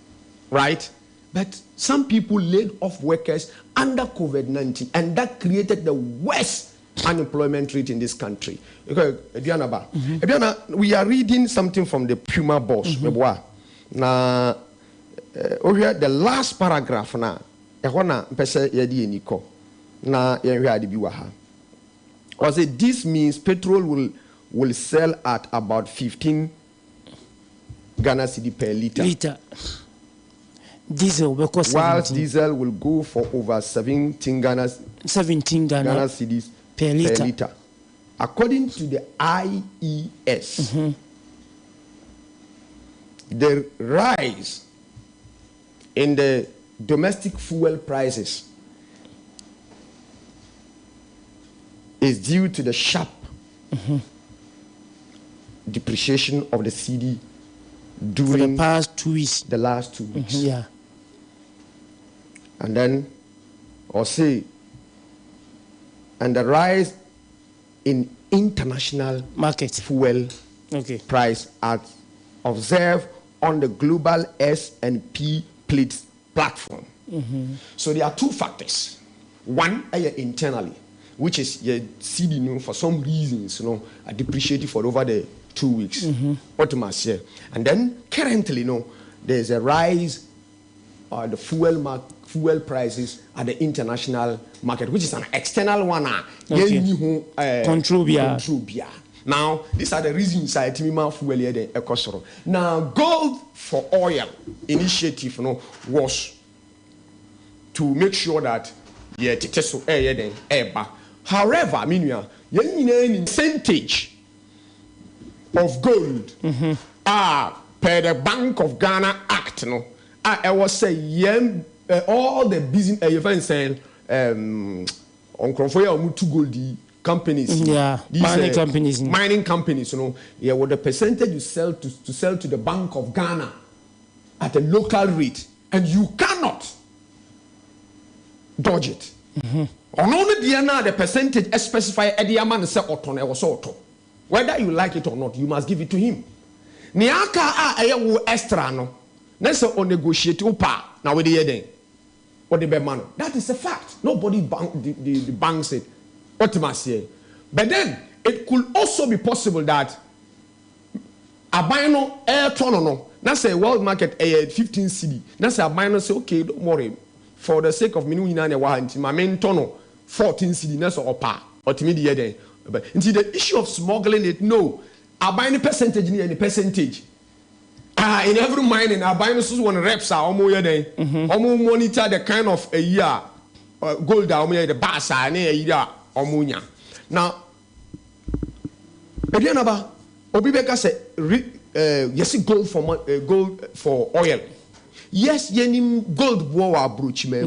right but some people laid off workers under COVID-19 and that created the worst unemployment rate in this country. Aduanaba, we are reading something from the Puma boss. Na the last paragraph na mpese yedi eniko na yenhwe ade bi wa ha. Or say this means petrol will sell at about 15 Ghana cedi per liter. Diesel because whilst diesel will go for over 17 Ghana cedis per liter. According to the IES, the rise in the domestic fuel prices is due to the sharp depreciation of the cedi for the past 2 weeks. The last 2 weeks. Yeah. And then, or say, and the rise in international market fuel price as observed on the global S&P platform. So there are two factors. One, internally, which is CD, for some reasons, I depreciated for over the 2 weeks. What am I saying? And then currently, there's a rise the fuel prices at the international market, which is an external one. Control. Now, these are the reasons I fuel here. Now, gold for oil initiative was to make sure that however, the percentage of gold per the Bank of Ghana Act, I was saying all the business on to gold companies, mining companies, what the percentage you sell to the Bank of Ghana at a local rate, and you cannot dodge it. On only the percentage specified at the amount say auto. Whether you like it or not, you must give it to him. Niaka extra no. Let's say on negotiate now with the then. What the man? That is a fact. Nobody the bank said what must say. But then it could also be possible that a bino air tono. That's a world market 15 CD. That's a bino say okay, don't worry. For the sake of my main tono 14 CD. That's or pa or timid. But into the issue of smuggling it, no. I buy any percentage near any percentage. In every mining, I buy one reps are almost almost monitor the kind of a year gold the bass and a year or now. Aduanaba, Obibeka said, yes, gold for oil. Yes, yenim gold war brooch me.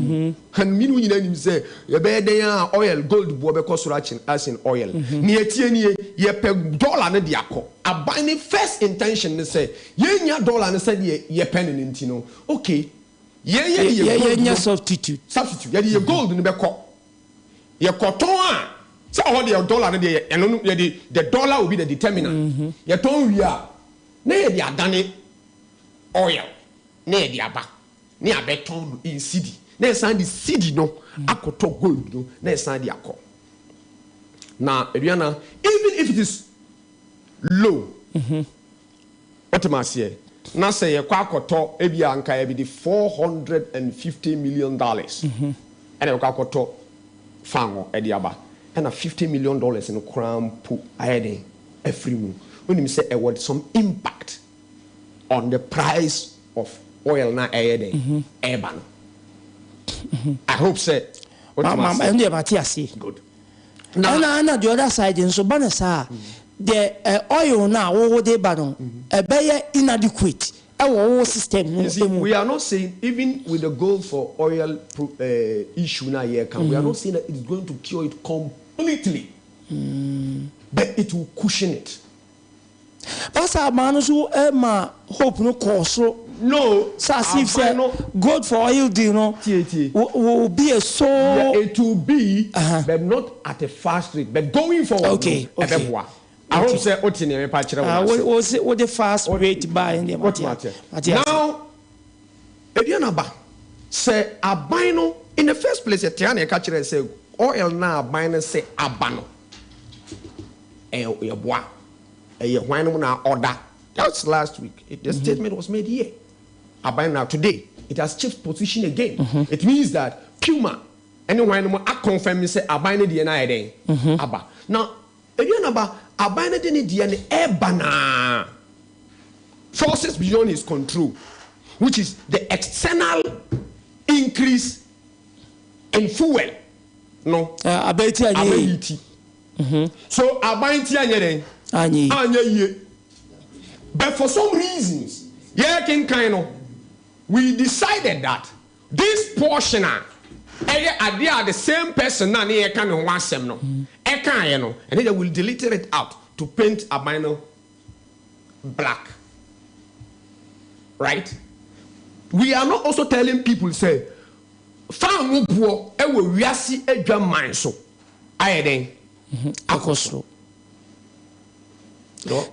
And meaning him say, ye be there oil gold war because as in oil. Near tieni ye peg dollar ne diako. A buying first intention say, ye nya dollar and said ye penny intino. Okay. Ye substitute. Ye gold in the beko. Ye cotton. So all the dollar and the dollar will be the determinant. Ye ton we are. Ne ye done oil. Ne diaba ne abeton in city na san di city no akoto gold no na san di akọ na aduana even if it is low what am I say na say ye kwa akoto e bia anka e bi di $450 million and e kwa akoto fango e diaba and $50 million in crown pu ayede every mu when him say e would some impact on the price of oil na urban. I hope so. Good. Now, the other side in so banasa the oil now what they ban inadequate. Our system. You see, we are not saying even with the goal for oil issue now here we are not saying that it's going to cure it completely, but it will cushion it. Pastor Manusu hope no course. No, gold for oil, will be a so. Yeah, it will be, but not at a fast rate, but going forward. Okay. I hope say what the fast rate by in the now. Aduanaba say abino in the first place. Tiana catcher say oil now abino say abano. When now order. That's last week. The statement was made here. About now today, it has changed position again. It means that Puma, anyone I confirm say abine the DNA. Abba. Now, Aduanaba, abine the DNA ebana forces beyond his control, which is the external increase in fuel. No, ability. So abine tianyere anye. But for some reasons, we decided that this portion are the same person and then they will delete it out to paint a minor black. right? We are not also telling people say farm poor e we wiase adwa man so ayeden akosro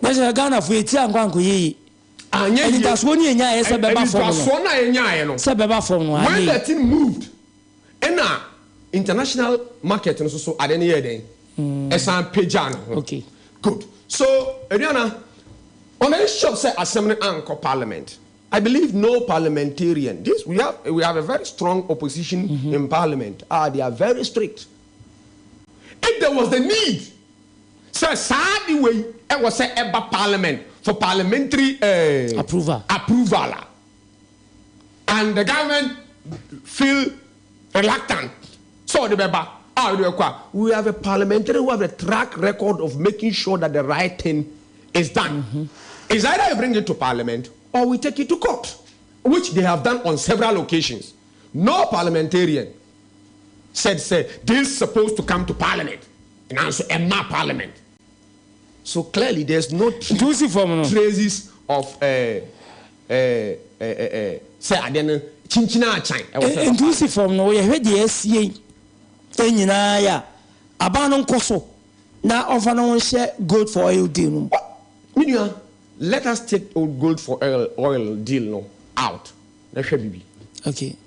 na je Ghana fu eti ankwanko yi anya yi das woni enya ye se beba form so na enya ye no se beba form no when the thing moved ena international market no so ade ne ye den esan pagea no okay good so Adriana on a shop say assembly anchor parliament. I believe no parliamentarian. We have a very strong opposition in parliament. They are very strict. If there was the need, so sadly way it was say about parliament for parliamentary approval, and the government feel reluctant. So the we have a parliamentary who have a track record of making sure that the right thing is done. It's either you bring it to parliament or we take it to court, which they have done on several occasions. No parliamentarian said this is supposed to come to parliament and also a parliament. So clearly there's no traces of say I don't know chinchina chain. Inclusive form no we heard the SCA nyina ya abanon koso na offer no share gold for oil deal. Let us take gold for oil deal no out. Okay.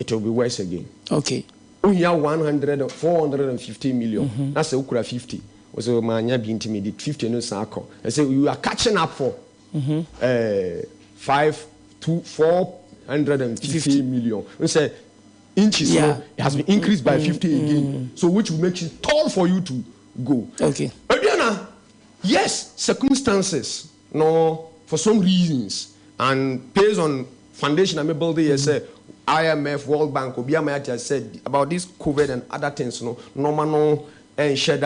It will be worse again. Okay. We have 450 million. That's a ukura 50. So manya be intimidated 50 no sako. I say we are catching up for 450 million. We say inches, it has been increased by 50 again. So which will make it tall for you to go. Okay. Adriana, yes, circumstances, no, for some reasons, and based on foundation I'm able to say IMF, World Bank, Obiama has said about this COVID and other things, no and share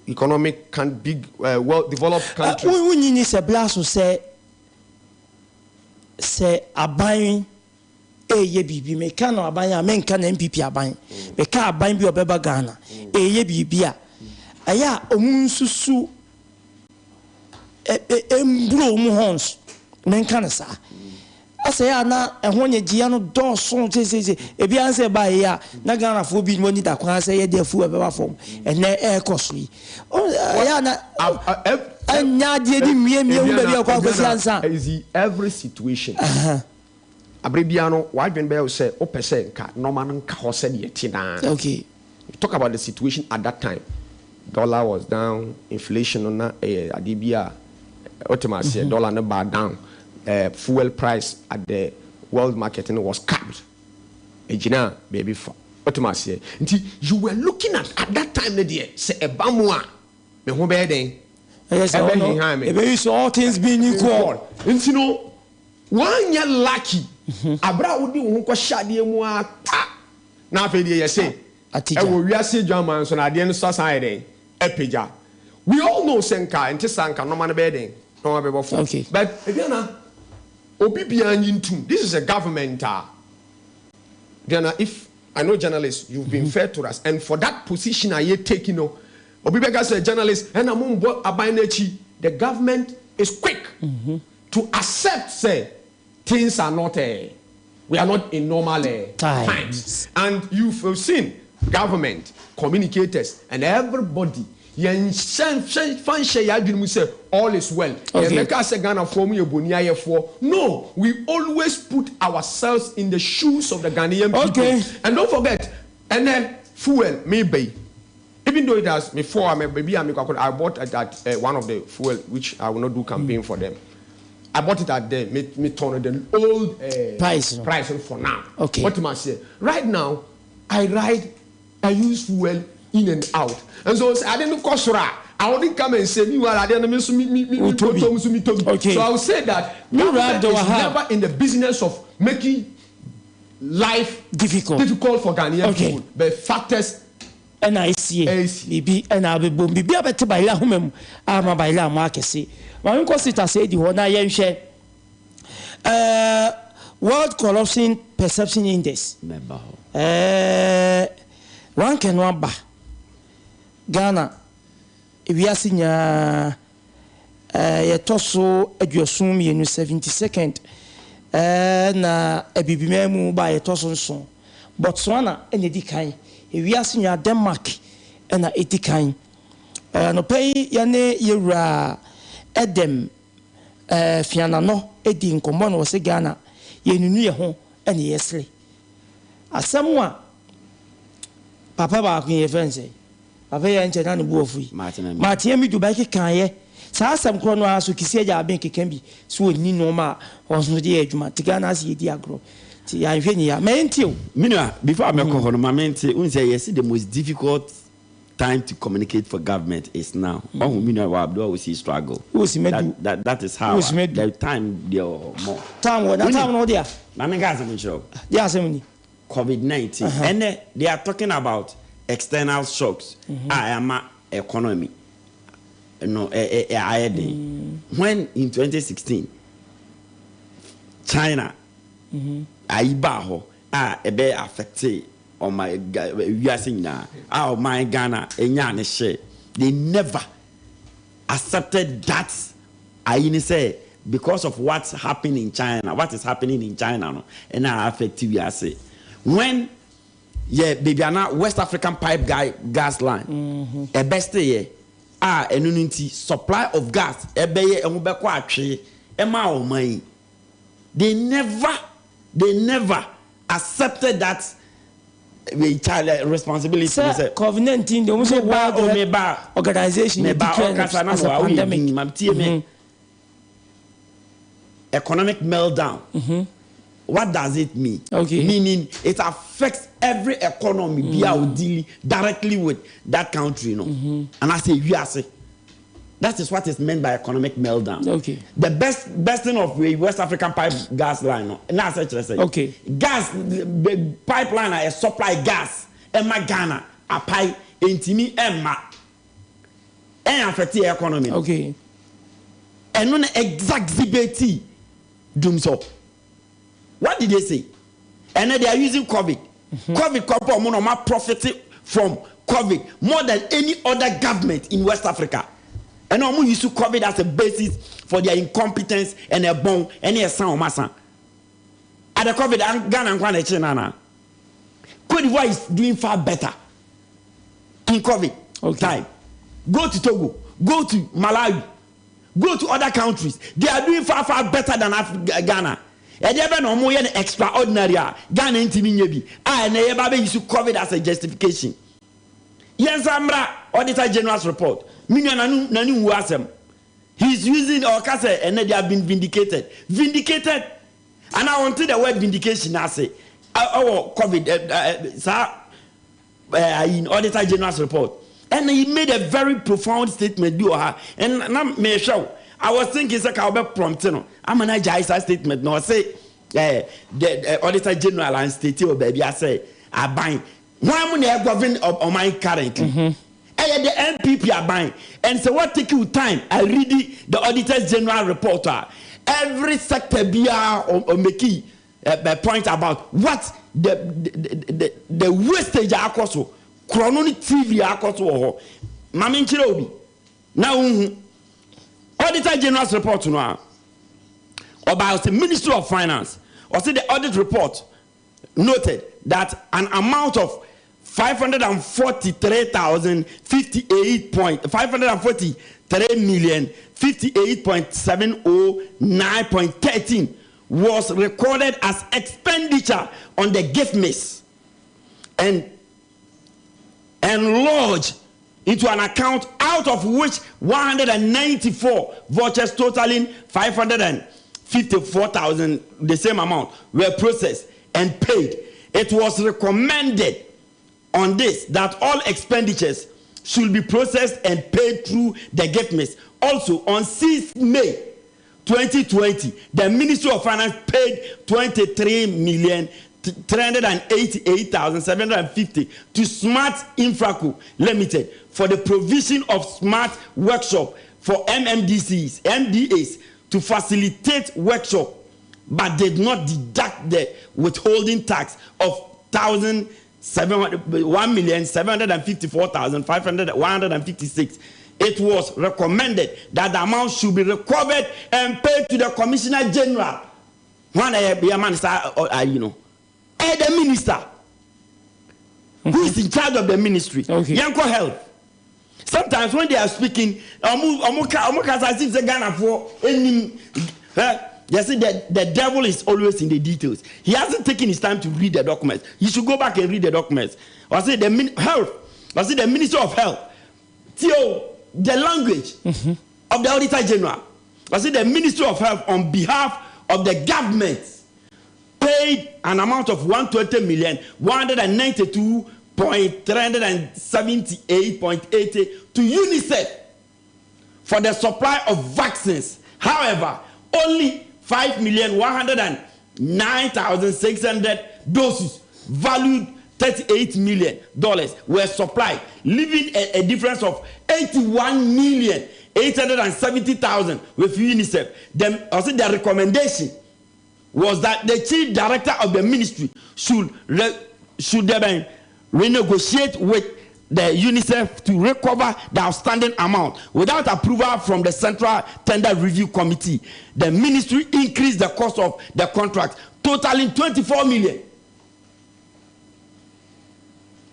economic big well developed countries. We need to blast say abayin ye bibi me kan abayin men kan MPP abayin me ka abayin bi obeba Ghana ye bibi a aya omunsusu embro mu hons men kan sa asaya na ehonye gia no do so se ebi anse ba ya na Ghana fo bi mo ni da kwa se ye de fu obeba fom ene e koso yi aya na anya de di mie hu ba bi akwa akosi ansa is every situation abrebiano wadwen be say o pese nka normal nka ho se de tina. Okay, talk about the situation at that time. Dollar was down, inflation na adibia ultimately dollar no bar down. Fuel price at the world market was capped. Ejina baby for ultimately you were looking at that time the say ebamwa me ho be den. Yes, all things being equal. And you know, one year lucky, Abra would be who was shady and now for the say, I will see German so at the end of society, Epija. We all know Senka and Tisanka, no man bedding, no okay. But again, this is a government. Then, if I know journalists, you've been fair to us, and for that position, I yet taking Obibega said journalist and the government is quick to accept say things are not we are not in normal times. And you've seen government communicators and everybody all is well. No, we always put ourselves in the shoes of the Ghanaian people. And don't forget, and then fuel maybe. Even though it has before, I bought at one of the fuel, which I will not do campaign for them. I bought it at the the old price for now. Okay. What must say? Right now, I use fuel in and out, and so I didn't cost I wouldn't come and say me. I didn't miss me. Okay. So I would say that government is never in the business of making life difficult for Ghanaian people. But factors. And I see maybe and I'll be boom be better by la home ama by la market. My uncle sister said the one I share World Corruption Perception Index. One can one ba Ghana if we are senior tosso at your soon 72nd na ebibimemu ba etosonson Botswana ene dikan ewiase nya Denmark na edikan no pay yane yewra edem fiana no edi nkombo no se Ghana yenunu ye ho ene yesle asamwa papa ba kun ye fense papa ye nche na no buofu Martin mi Dubai ke kan ye sa asam kro no aso kisi aja ben ke kan bi so oni no ma onso de adwuma tiga na ase di agro ti ya hwe ni ya mentio minua before me ko hono ma menti un say yes the most difficult time to communicate for government is now. Oh, minua wa abdo we see struggle. That is how the time there more. Time no there. Na me gas me show. Yeah, asem COVID-19 and they are talking about external shocks. I am economy. No, when in 2016 China aibaho ebe affected on my my Ghana they never accepted that say because of what's happening in China, what is happening in China no and affect you when baby ana West African pipe gas line best enunti supply of gas ebeye ehubeko atwe ema o man they never accepted that responsibility. COVID-19 the almost World Organization pandemic. Economic meltdown. What does it mean? Okay. Meaning it affects every economy dealing directly with that country, And I say that is what is meant by economic meltdown. Okay. The best thing of West African pipe gas line. Now say. Okay. Gas the pipeline is supply gas. Emma Ghana a pipe intimi Emma. And affect the economy. Okay. And non exactly doom so. What did they say? And then they are using COVID. COVID couple more profiting from COVID more than any other government in West Africa. And now used to COVID as a basis for their incompetence and their bone and their sound massa. At the COVID, Ghana and China. Cote d'Ivoire is doing far better in COVID time. Go to Togo, go to Malawi, go to other countries. They are doing far better than Ghana. And they have no more extraordinary. Ghana intimidate. And they have used to COVID as a justification. Yes, Amra Auditor General's report. Nanu wasem. He's using our case and they have been vindicated. Vindicated. And I wanted the word vindication. I say, our COVID, in Auditor General's report. And he made a very profound statement. And I'm sure. I was thinking, I'll be prompting. I'm an agile statement. No, I say, the Auditor General and State, baby, I say, I buy. Why money I govern on my currently? The MPP are buying. And so what take you time? I read the Auditor General report. Every sector be or make a point about what the wastage are cost. Chronology TV are cost. Mamin Chirobi. Now, Auditor General's report now about the Ministry of Finance. Or see the audit report noted that an amount of 543,058.709.13 was recorded as expenditure on the gift miss and lodged into an account, out of which 194 vouchers totaling 554,000, the same amount, were processed and paid. It was recommended on this that all expenditures should be processed and paid through the gift miss. Also, on 6th May 2020, the Ministry of Finance paid 23,388,750 to Smart Infraco Limited for the provision of smart workshop for MDAs to facilitate workshop, but did not deduct the withholding tax of 1,754,156. It was recommended that the amount should be recovered and paid to the Commissioner General One be a man, you know, the minister who is in charge of the ministry. Okay. Yanko Health. Sometimes when they are speaking, you see that the devil is always in the details. He hasn't taken his time to read the documents. He should go back and read the documents. I say the health. I say the Minister of Health. The language of the Auditor General. I say the Ministry of Health on behalf of the government paid an amount of 120,192,378.80 to UNICEF for the supply of vaccines. However, only 5,109,600 doses valued $38 million were supplied, leaving a difference of 81,870,000 with UNICEF. The recommendation was that the chief director of the ministry should renegotiate with the UNICEF to recover the outstanding amount. Without approval from the Central Tender Review Committee, the ministry increased the cost of the contract, totaling 24 million.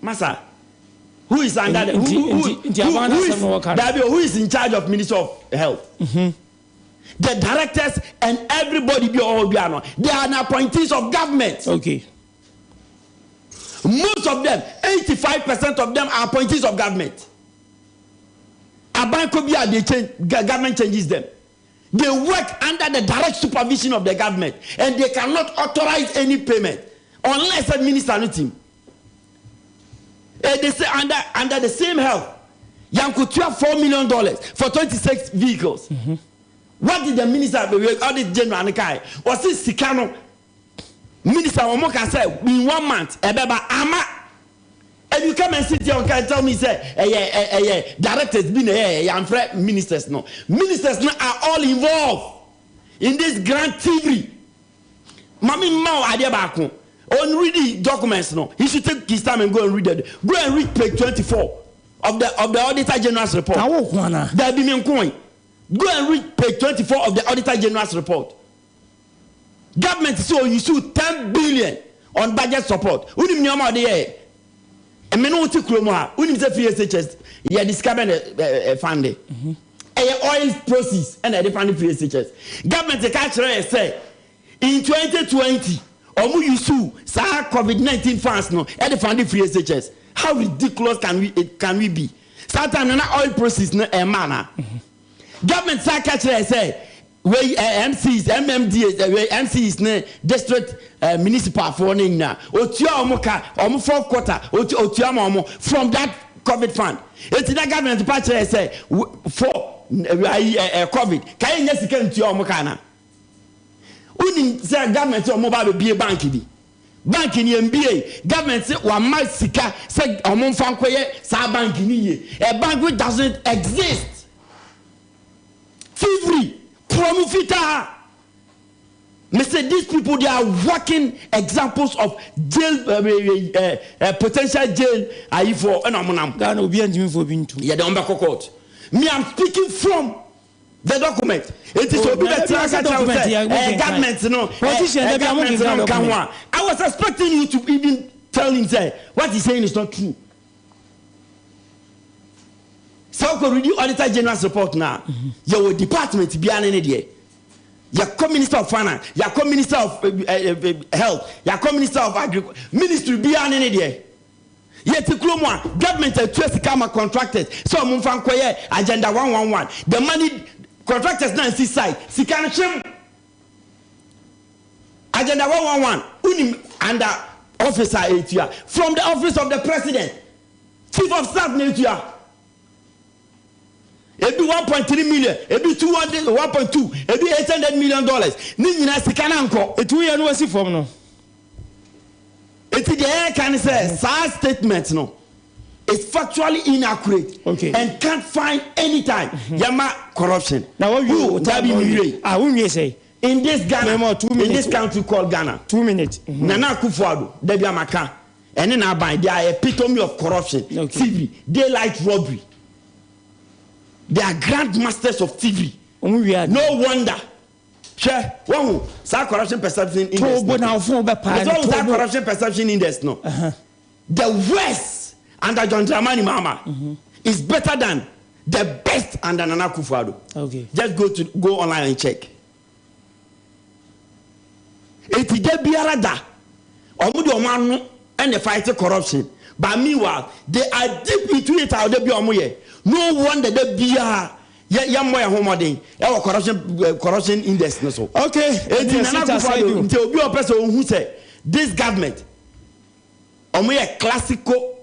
Massa, who is under who is in charge of Ministry of Health? The directors and everybody they are appointees of government. Okay. Most of them, 85% of them are appointees of government. Government changes them. They work under the direct supervision of the government, and they cannot authorize any payment unless a minister with him. They say under the same health, Yankutua $4 million for 26 vehicles. What did the minister audit general was this Sikano? Minister Omoka said in 1 month, ama. And you come and sit here and tell me, say, directors been ministers no. Ministers now are all involved in this grand thievery. Mami Mao Adiabako. On reading documents, no. He should take his time and go and read it. Go and read page 24 of the Auditor General's report. There be me coin. Go and read page 24 of the Auditor General's report. Government so you shoot 10 billion on budget support. Unim nyama de e me no ti kromo unim say FSHS ye discover funding. Oil process and the funding FSHS. Government can say in 2020 omu yusu sa COVID-19 funds no e the funding FSHS. How ridiculous can we be? Satan na oil process no e mana. Government sa catch say we MCs, MMDs, MCs ne district municipal for na otua omuka omu 4 quarter otua omu from that COVID fund. It's that government patch say for COVID can you sika ntua omuka na unim say government omu ba be bank bi bank ni MBA government say wa ma sika say omu fa nkoye sa bank ni ye a bank which doesn't exist. Thievery. Promufita. Mr. These people, they are working examples of jail, potential jail. For court. Me, I'm speaking from the document. It is government. I was expecting you to even tell him say what he's saying is not true. So could read Auditor General's report now. Your department be an idea. Your co-minister of finance, your co-minister of health, your co-minister of agriculture, ministry be an idea. Yet the government trust camera contractors. So Mumfankoye agenda 111. The money contractors now see side. Sikanshim agenda 111. Unim under officer 8 year from the office of the president, chief of staff 8 year. It be 1.3 million, it be 200, 1.2, it be $800 million. Nina Sikananko, it we are no see from no. It is the air can say sad statement no. It's factually inaccurate. Okay. And can't find any time. Yama corruption. Now what you won't say in this Ghana, in this country called Ghana. 2 minutes. Nana Kufuado, Debbie Amaka, and then I buy they are epitome of corruption. TV, daylight robbery. They are grand masters of thievery. No wonder Share one corruption perception index. That corruption perception index no. The worst under John Dramani Mahama is better than the best under Nana Akufo-Addo. Okay. Just go online and check. Eti de biara da. Omo de omo anu and the fight corruption. But meanwhile, they are deep into it. How they be omo ye. No wonder they biara. Yeah, more homoding. Our corruption index no so. Okay. Until be a person who say this government. Omo ye classical.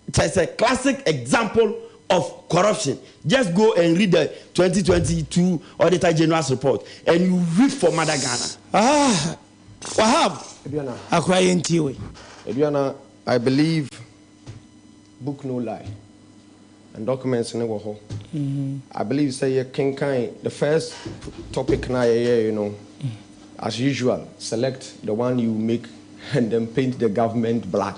It's a classic example of corruption. Just go and read the 2022 Auditor General's report, and you read for Mother Ghana. Wahab. Ediana, I believe book no lie and documents never hold. I believe say King Kai. The first topic now, as usual, select the one you make and then paint the government black,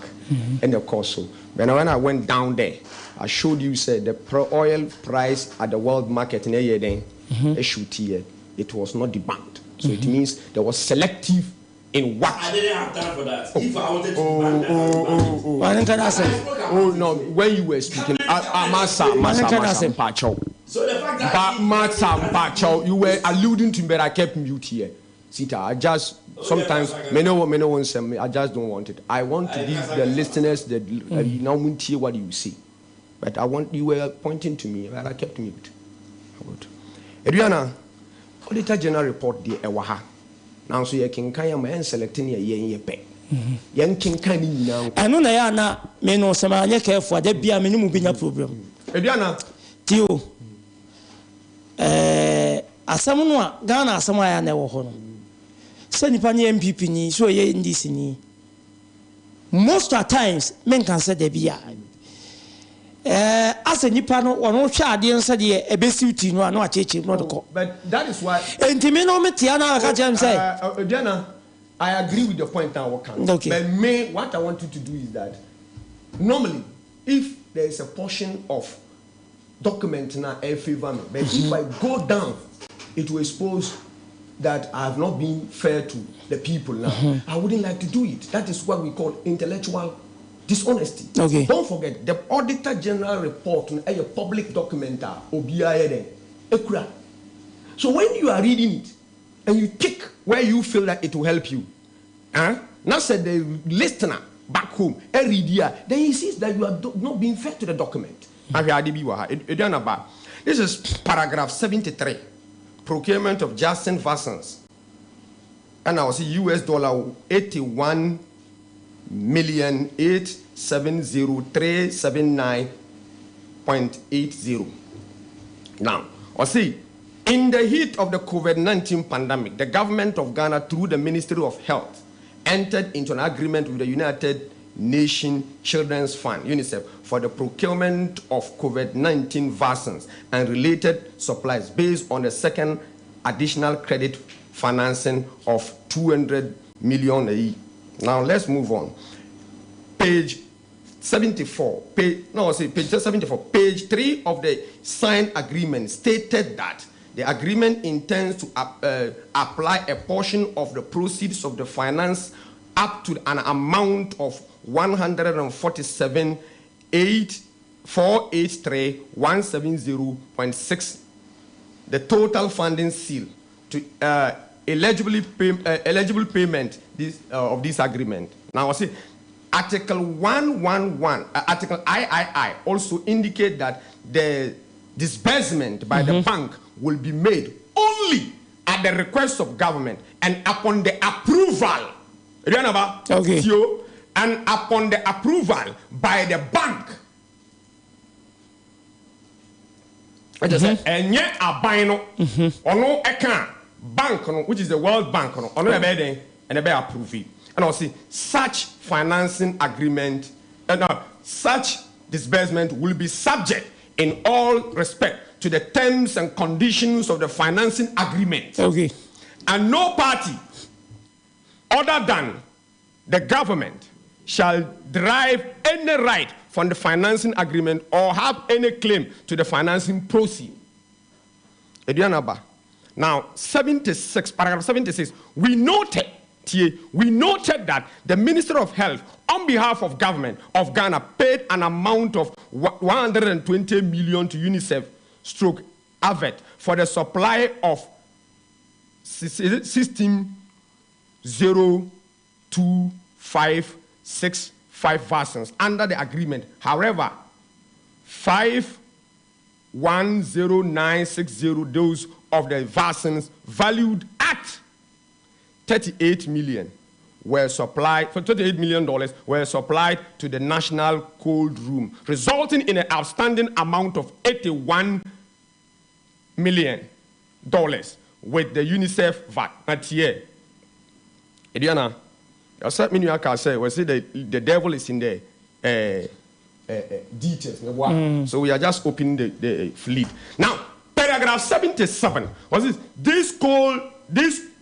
and of course so. But when I went down there, I showed you said the oil price at the world market in a year then it was not debunked. So it means there was selective in what. I didn't have time for that. If I wanted to bank that, oh no, when you were speaking, Masa Mpacho. So the fact that Masa Mpacho, you were alluding to me, but I kept mute here. Sita, I just sometimes many one say me. I just don't want it. I want to give the listeners the now hear what you see. But I want you were pointing to me, but I kept mute. Adriana, Auditor General report the Ewaha. Now so you can and selecting a yen pay. Yan king can now. I know na me no sama anya careful there be a minimum binya problem. Adriana, Tio. Asam no a Ghana asam aya na wo ho no. Se nipa ne MPP ni so ye ndisi ni. Most of times men can say there be a as a nipa no ono hwa ade nsa de ebesiuti no ano acheche no de. But that is why enti no metia na aka chem say Diana, I agree with your point now. Okay. But what I want you to do is that normally if there is a portion of document now a favor me, but if I go down it will expose that I have not been fair to the people now. I wouldn't like to do it. That is what we call intellectual dishonesty. Okay. Don't forget the Auditor General report on a public document. So when you are reading it and you tick where you feel that it will help you, now said the listener back home, then he sees that you are not being fair to the document. This is paragraph 73, procurement of Justin vaccines, and I will see US dollar $81,870,379.80. Now, I see, in the heat of the COVID-19 pandemic, the government of Ghana, through the Ministry of Health, entered into an agreement with the United Nations Children's Fund, UNICEF, for the procurement of COVID-19 vaccines and related supplies based on the second additional credit financing of 200 million. Now let's move on. Page 74, page 74, page 3 of the signed agreement stated that the agreement intends to apply a portion of the proceeds of the finance up to an amount of 147,483,170.6, the total funding seal to eligible payment of this agreement. Now I see Article 111, Article III also indicate that the disbursement by the bank will be made only at the request of government and upon the approval. Okay. And upon the approval by the bank. I just said, and yet a bino or no account bank, which is the World Bank, on a bed and a bear approve it. And I'll see such financing agreement and such disbursement will be subject in all respect to the terms and conditions of the financing agreement. Okay. And no party other than the government shall derive any right from the financing agreement or have any claim to the financing proceed. Aduanaba. Now, 76, paragraph 76, we noted that the Minister of Health, on behalf of government of Ghana, paid an amount of 120 million to UNICEF /AVET for the supply of 16,02565 vaccines under the agreement. However, 5,10960 doses of the vaccines valued at $38 million were supplied for $38 million were supplied to the National Cold Room, resulting in an outstanding amount of $81 million with the UNICEF VAT. Here, Ediana, I say, we see the devil is in the details. So we are just opening the fleet now. Paragraph 77 was this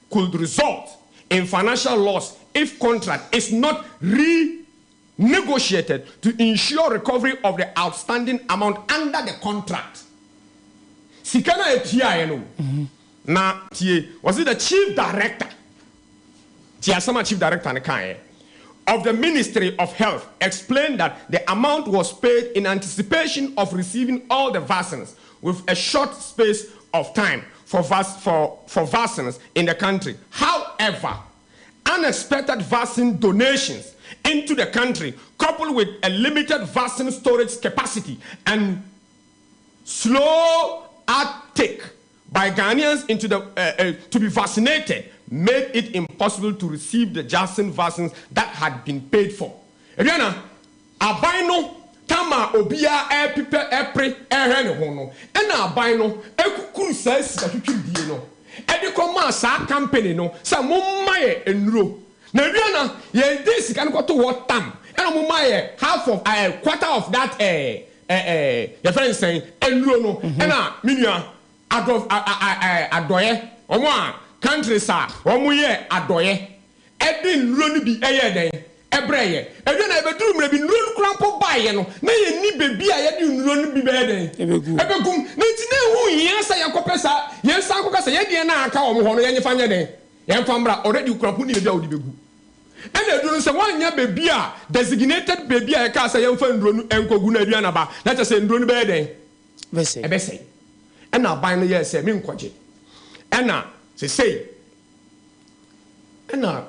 could result in financial loss if contract is not renegotiated to ensure recovery of the outstanding amount under the contract. Sikana etia na tie was it the chief director? Tiasama chief director of the Ministry of Health explained that the amount was paid in anticipation of receiving all the vaccines with a short space of time for vaccines in the country. However, unexpected vaccine donations into the country, coupled with a limited vaccine storage capacity and slow uptake by Ghanaians into the to be vaccinated, made it impossible to receive the Janssen vaccines that had been paid for. Eliana, abino tama obia pipe epre ehene ho no ena abino ekukuru sa sika twitwi no edi koma sa company no sa momma ye enuro na eliana ye dey sika no to what time ena momma ye half of quarter of that your friend saying enuro no ena minua adoye omo a country sa omo ye adoye edi nuro ni bi eye den ebreye eliana ebeduru mre bi nuro krampo baye no na ye ni bebi a ye di nuro ni bi be den ebegum na ntine hu yensa yakopesa yensa akokasa ye de na aka omo ho no ye nyefa nye den ye mfambra already krampo ni bebi a odi begu ena eduru se wanya bebi a designated bebi a ye ka sa ye mfa nuro nu enkogu na Aduanaba na cha se nuro ni be den ebese ena ban no ye se me nkoje ena se sei ena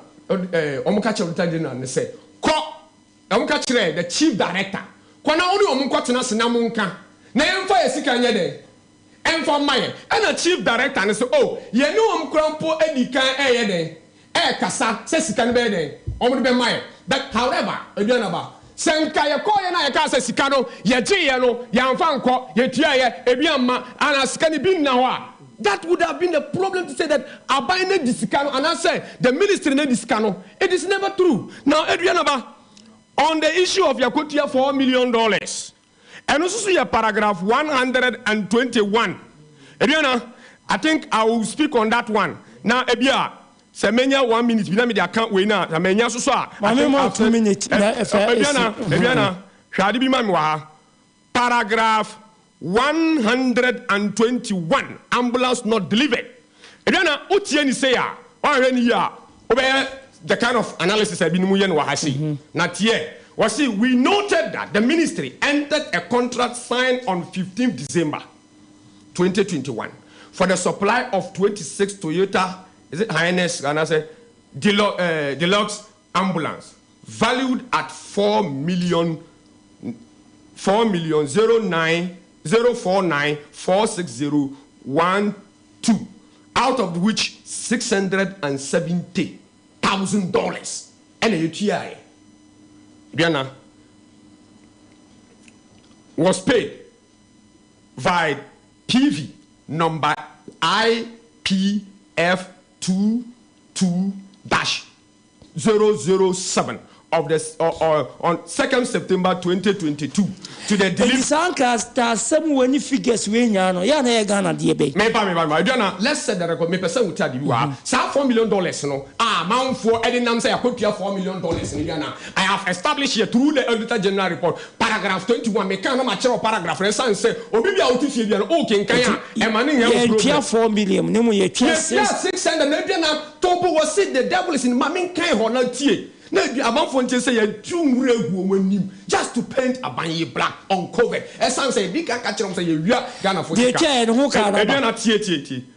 omuka chewuta dinner ne say ko omuka chere the chief director ko na oni omuka tena se na monka na yemfa yesika nye den emfa maye na chief director ne say oh ye ni omkrampo edikan eye den kasa se sika ne be den omude be maye that however Aduanaba senka ye ko ye na ye ka se sika no ye gye ye no yamfa nko ye tua ye ebiamma ana sika ne bi na ho a that would have been a problem to say that Abaine Discano and I say the ministry ne Discano. It is never true. Now, Aduanaba, on the issue of Yakutia $4 million, and also your paragraph 121. Aduana, I think I will speak on that one. Now, Ebia, Semenya 1 minute, I can't wait now. Semenya Susa. 2 minutes. Aduana, Shadibi Mamwa, paragraph 121 ambulance not delivered. Ediana utieni say ya when ya the kind of analysis I've been muyen wahasi. Not here. We noted that the ministry entered a contract signed on 15th December 2021 for the supply of 26 Toyota Highness and I say deluxe ambulance valued at 4,049,46012, out of which $670,000 and a UTI Diana was paid by PV number IPF 22-007 of this on 2nd September 2022 to the figures we know ya na Ghana de be let's set the record me person with tell you $4 million no man for edinam say akotua $4 million in Ghana. I have established here through the Auditor General report paragraph 21 me can na chero paragraph resan say obi bia otifie bia o kenkan a e mane yam 4 million ne mu ye 600 na bia na topo was it the devil is in mamin kan ho na tie na amanfo nche say you twure egu omanim just to paint abanye black on COVID esan say bi ka chero say you wia Ghana for the chair no ka ba na tie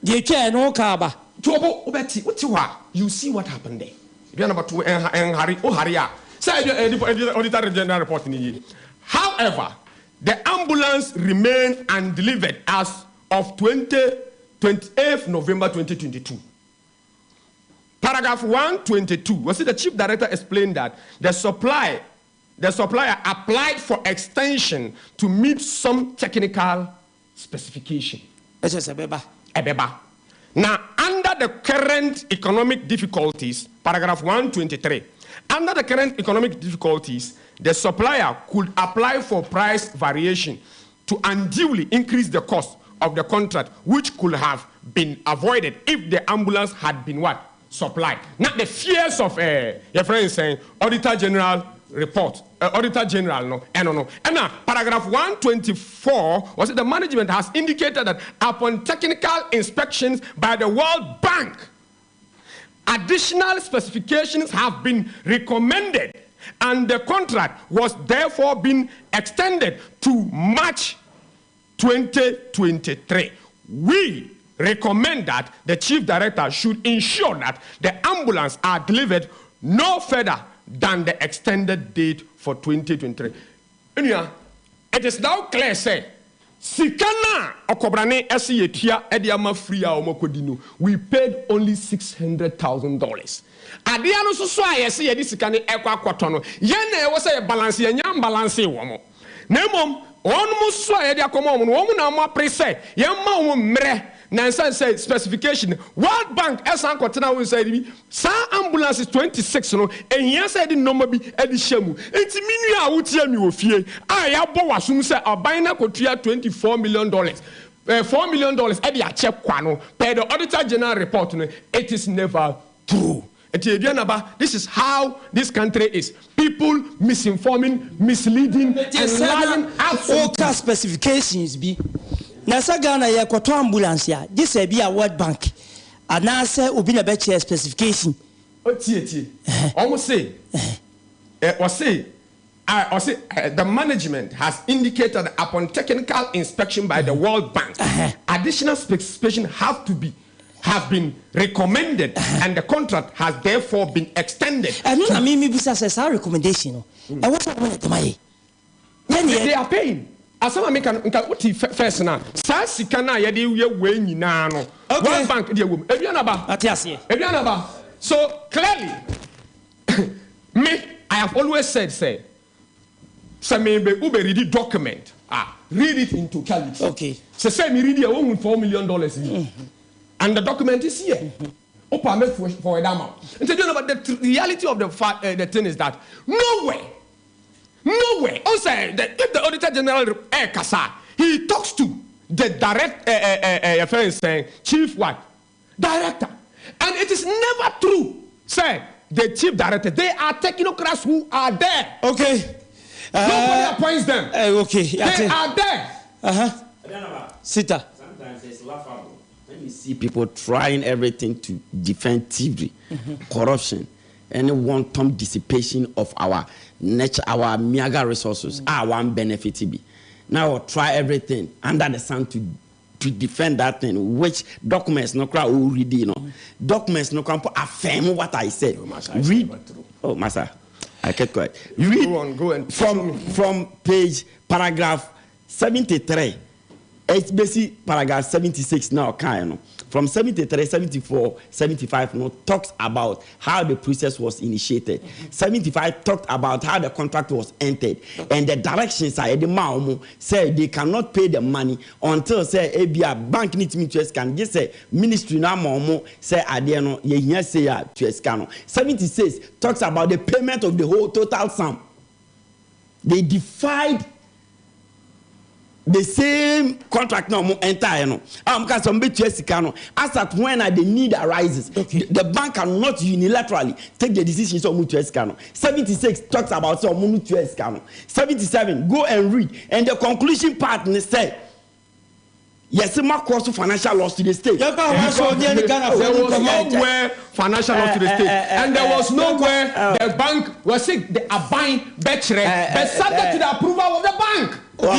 the chair no ka ba topo obeti uti wa you see what happened there bia na batu en hari a say Auditor General report ni. However, the ambulance remained undelivered as of 28th November 2022. Paragraph 122. Was it the chief director explained that the supplier applied for extension to meet some technical specification. Ebeba. Now, under the current economic difficulties, paragraph 123, under the current economic difficulties, the supplier could apply for price variation to unduly increase the cost of the contract, which could have been avoided if the ambulance had been what? Supplied. Not the fears of your friend saying Auditor General report, Auditor General no. And now paragraph 124 was it the management has indicated that upon technical inspections by the World Bank, additional specifications have been recommended and the contract was therefore being extended to March 2023. We recommend that the chief director should ensure that the ambulance are delivered no further than the extended date for 2023. It is now clear, say, Sikana okobrane esiyetia ediama free a omokodino. We paid only $600,000. Adia no so aye se yedi sikane ekwa kwotono. Ye na e wo say balance ye nyam balance wo mo. Na mom onum so aye dia komo mo no na mo prese ye ma wo mre na say specification World Bank esan kwotena wo say bi sa ambulance is 26 no ehia say di number bi edi hyamu enti minu a wotia mi ofie a ya bo wasum say oban na kotua $24 million $4 million edi a check kwa no per the Auditor General report no it is never true. This is how this country is. People misinforming, misleading, and lying out. All specifications be. Nasa Ghana ya kwa ambulance ya. This be a World Bank. And now say obi na beche specification. Almost say. The management has indicated that upon technical inspection by the World Bank, additional specifications have been recommended and the contract has therefore been extended. I mean, maybe that's a recommendation. And what they are paying. As I make first now, Sasikana yadi we nyina no. World Bank dey wom. Aduanaba. So clearly, I have always said, say me be read the document. Read it in totality. Okay. Say me read it $4 million. And the document is here. Open for a dama. And so, but the reality of the thing is that nowhere. Also, if the Auditor General Kasa, he talks to the direct saying chief what? Director. And it is never true. Say the chief director, they are technocrats who are there. Okay. Nobody appoints them. Okay. They are there. Sita. Sometimes it's laughable. When you see people trying everything to defend thievery, corruption, and wanton dissipation of our nature, our meager resources, our one benefit to be. Now we'll try everything under the sun to defend that thing, which documents no crowd will read, documents no crowd affirm what I said. Read. Oh, Master, I kept quiet. Read go on. From page paragraph 73. It's basically paragraph 76 now, kind of. From 73, 74, 75 talks about how the process was initiated. 75 talked about how the contract was entered. And the directions are the Maumo said they cannot pay the money until say ABA bank needs me to scan. Just say ministry now Maumo say Adiano ye say to scan. 76 talks about the payment of the whole total sum. They defied the same contract no entire no. Because some bit no. As at when the need arises, the bank cannot unilaterally take the decision so much to 76 talks about so much to 77 go and read, and the conclusion part say yes, my cost of financial loss to the state. There was nowhere financial loss to the state, and there was nowhere the bank was sick. They are buying better, but subject to the approval of the bank. Wow.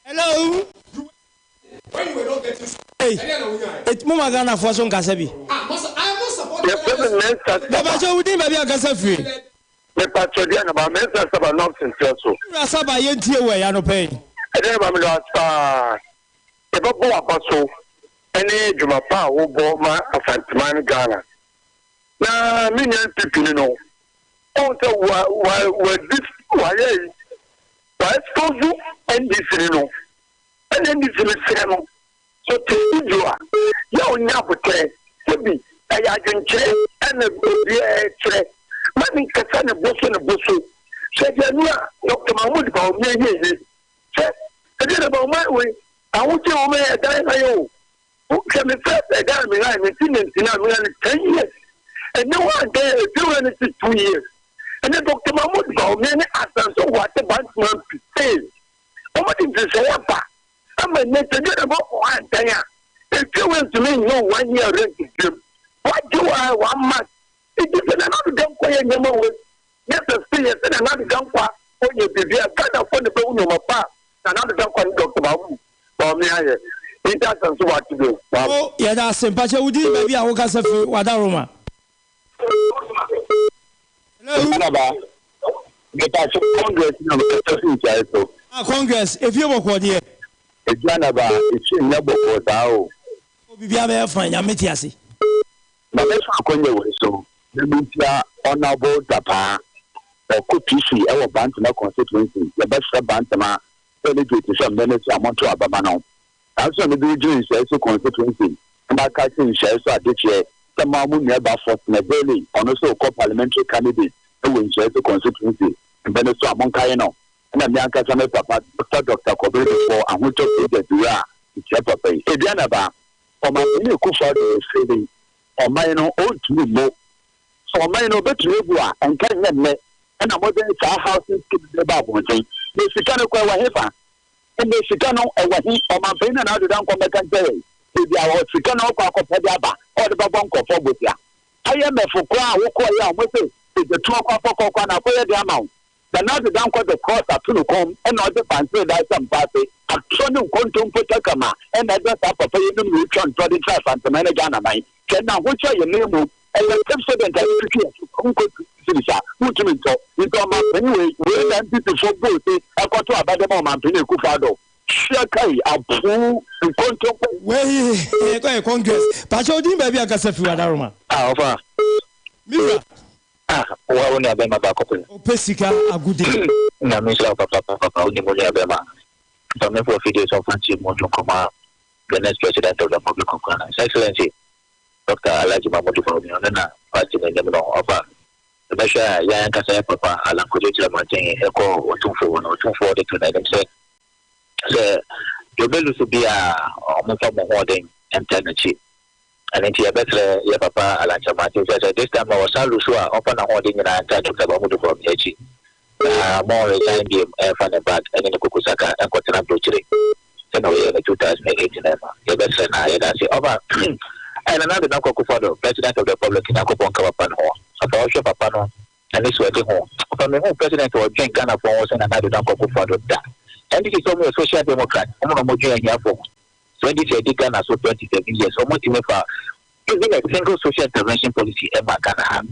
Hello. When you don't get this, it's Mama Ghana for some Kasabi. I must support the Baba, we didn't have a Kasafi. The Patrodian about Mensas about nonsense. Rasaba Yentia way, I no pain. I don't remember the Babu Apostle, any Jumapa, who bought my Fantaman Ghana. Now, million people, you know. Also, why this, why suppose you and this, you know. And then this is the so to you are never to be a young chair and a chair. Money can a boss and a boss. Said Dr. Mahmoud about me. Said, forget about my way. I want you to die by you. Who can be first a guy behind me in 10 years? And no one there do anything 2 years. And then Dr. Mahmoud about me asked us what the banksman says. What is this? I'm a nature about one day. If you went to me, no 1 year rent is due. What do I want much? It is another dump for your number with. Yes, a serious and another dump for your baby. I can't afford the phone of my past. Another dump for Dr. Babu. For me, it doesn't what to do. Oh, yeah, that's simple. Udi, maybe I will get a few Wadaroma. Hello, Congress, if you work here. Aduanaba, it's in Nabo or Dao. Bibiabe fine, Yamitiasi. But let's go so. The Mutia honorable Tapa or Kutisi, our Bantama constituency, the best Bantama, 37 minutes amount to Abamano. Also, the region is also constituency. And I can't say shares are this year. The Mamu nearby for Nebeli, and also co parliamentary candidate who will share the constituency. And then it's among Kayano. And I'm young Casanova, Dr. Kobe for and who took the Dura, it's your papa. Aduanaba, or my new Kufa is feeling, or my own to more. So my no better and can let me, and I'm wondering if our house is the Babu. The Chicano Kawahefa, and the Chicano, or my pain and other down from the country. If you are Chicano Padiaba, or the Babonco for Butia. I am a Fukua, who call you with it, the 2 o'clock and I pay the amount. The now the down the cost of Tunucom and other fancy that some party, a Tonu Contum Putakama, and I just have a payment which on 25 and the manager. Can now which are your name? And the president who could finish who to me talk. Anyway, we then people for both. I got to about the moment in Kufado. Shakai, a pool, and Contum. Where Congress, Pachodin, baby, I got a few Adaroma. Alpha. Mira. Well, when I have my couple. Pesica, a good day. No, Miss Papa, only Bema. From the 4 days of Francis Montocoma, the next president of the Republic of Ghana. His Excellency, Dr. Alaji Mamodu for me on the party in the middle of the measure. Yan Casa Papa, Alan Cojola Martin, Echo, or 2-4 to them say, your bill to be a hoarding and tenancy. And into your better, your papa, Alancha Martin says, this time I was Salusua, open a hoarding and I tried to come from Yachi. More resign game, fan and back, and in the Kukusaka and Quatana Butchery. Then we have 2018. Your better, and I say, over. And another Danko Kufado, President of the Republic in Akopon Kawapan Hall. After Osho Papano, and this was the home. From the home president or Jane Ghana for us and another Danko Kufado. And this is only a social democrat. I'm not going to have 20 Ghana, so 27 years. So much for using a single social intervention policy ever Ghana.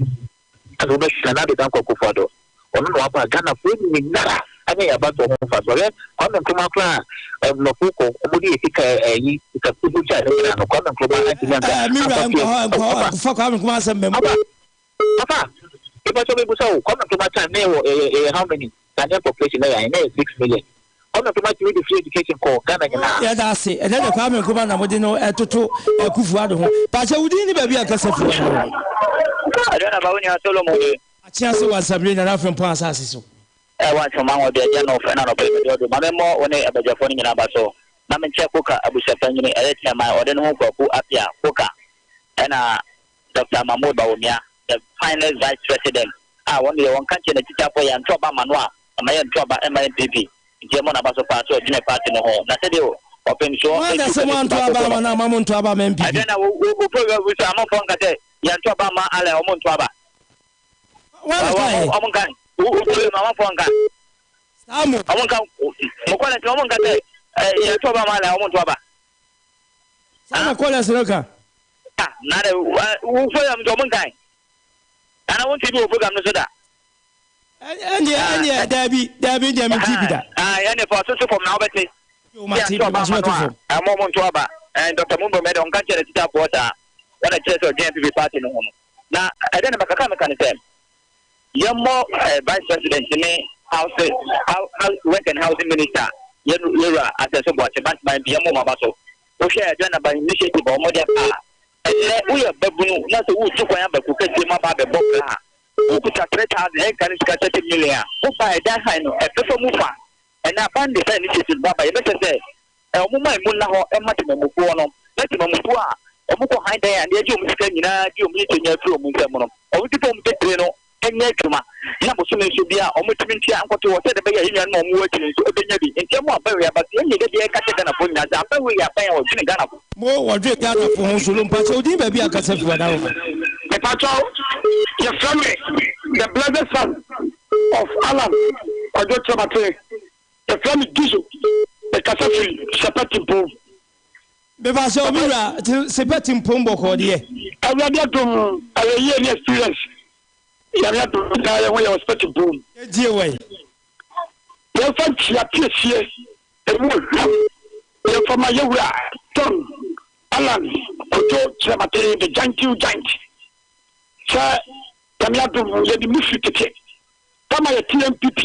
As we mentioned, another Danko Kufado. On the Ghana for Nara. I mean, about the home for Soren. Come and come out. No Fuko, Mudi, it's a good child. Come and come out. Fuck, I'm going to Papa, if I told you so, come to my time, how many? Ghanaian population there, I know 6 million. Come to my free education call, Ghana. Yeah, that's it. And then the Kwame Nkrumah and Modino to Kufuado. But you didn't be a Cassette. I don't know about when you are Solomon. A chance was Sabrina and from Mpasuaso. I want some man of the general and of my more when I have a phone in Abaso. Naman Chakuka, Abu Shafan, my ordinary Koku Apia, Koka, and Dr. Mahmoud Baumia. The finance vice president. I want the one country in the Chicago and Toba Manua, a man Toba MIPP, German Abaso Party or Dinner Party in the home. That's it. Open show. That's someone to Abama, Mamon to Abama. I don't know who put with Amon Fonga, Yantobama, Ale, Omon Toba. Well, Omongan, who put Mamma Fonga. Omonga, Mokola Omonga, Yantobama, Omon Toba. Sama Kola Sroka. Not a who for them, Omongan. And I want to do a program so that. And yeah, Debbie, and if I from now, but I'm on Toba, and Dr. Mumbo made on country at water when I church or JNP party no home. Now, I don't know about the kind of time. You're more vice president to me, house, work and housing minister. You're as a support, but my Biamo Mabaso. Okay, I don't know about initiative or modern. We are baboon, not a wood to Koyamba who can see my baby Boka. Who put a 3,000 million. Who buy that kind of a person mover. And I found the initiative Baba. You better say, a woman, Munaho, and Matimamuano, Matimamua, or Muko High Day, and the Jum you meet in your room, or to form Petrino, and Yakuma. Namusume should be a Omutumintia and what to say the Bayer and more working into a baby. In Jammu, but you get the Catana Puna, but we are paying or Ghana. More or drink out of Sulum Pacho, maybe a cassette for now. The Pacho, your family, the blessed son of Alan, or Dr. Boateng, the family Gizu, the cassette, Sepatim Pum. Bevaso Mira, Sepatim Pumbo, Cordier. I read that to a year experience. You have to die when you are Sepatim Pum. Dear way. You fancy a piece here, and you're from my Yoga, Tom, Alan, Koto, Sepatim, the giant. Sir, Tamiato, the Mufikete. Come at TMPP.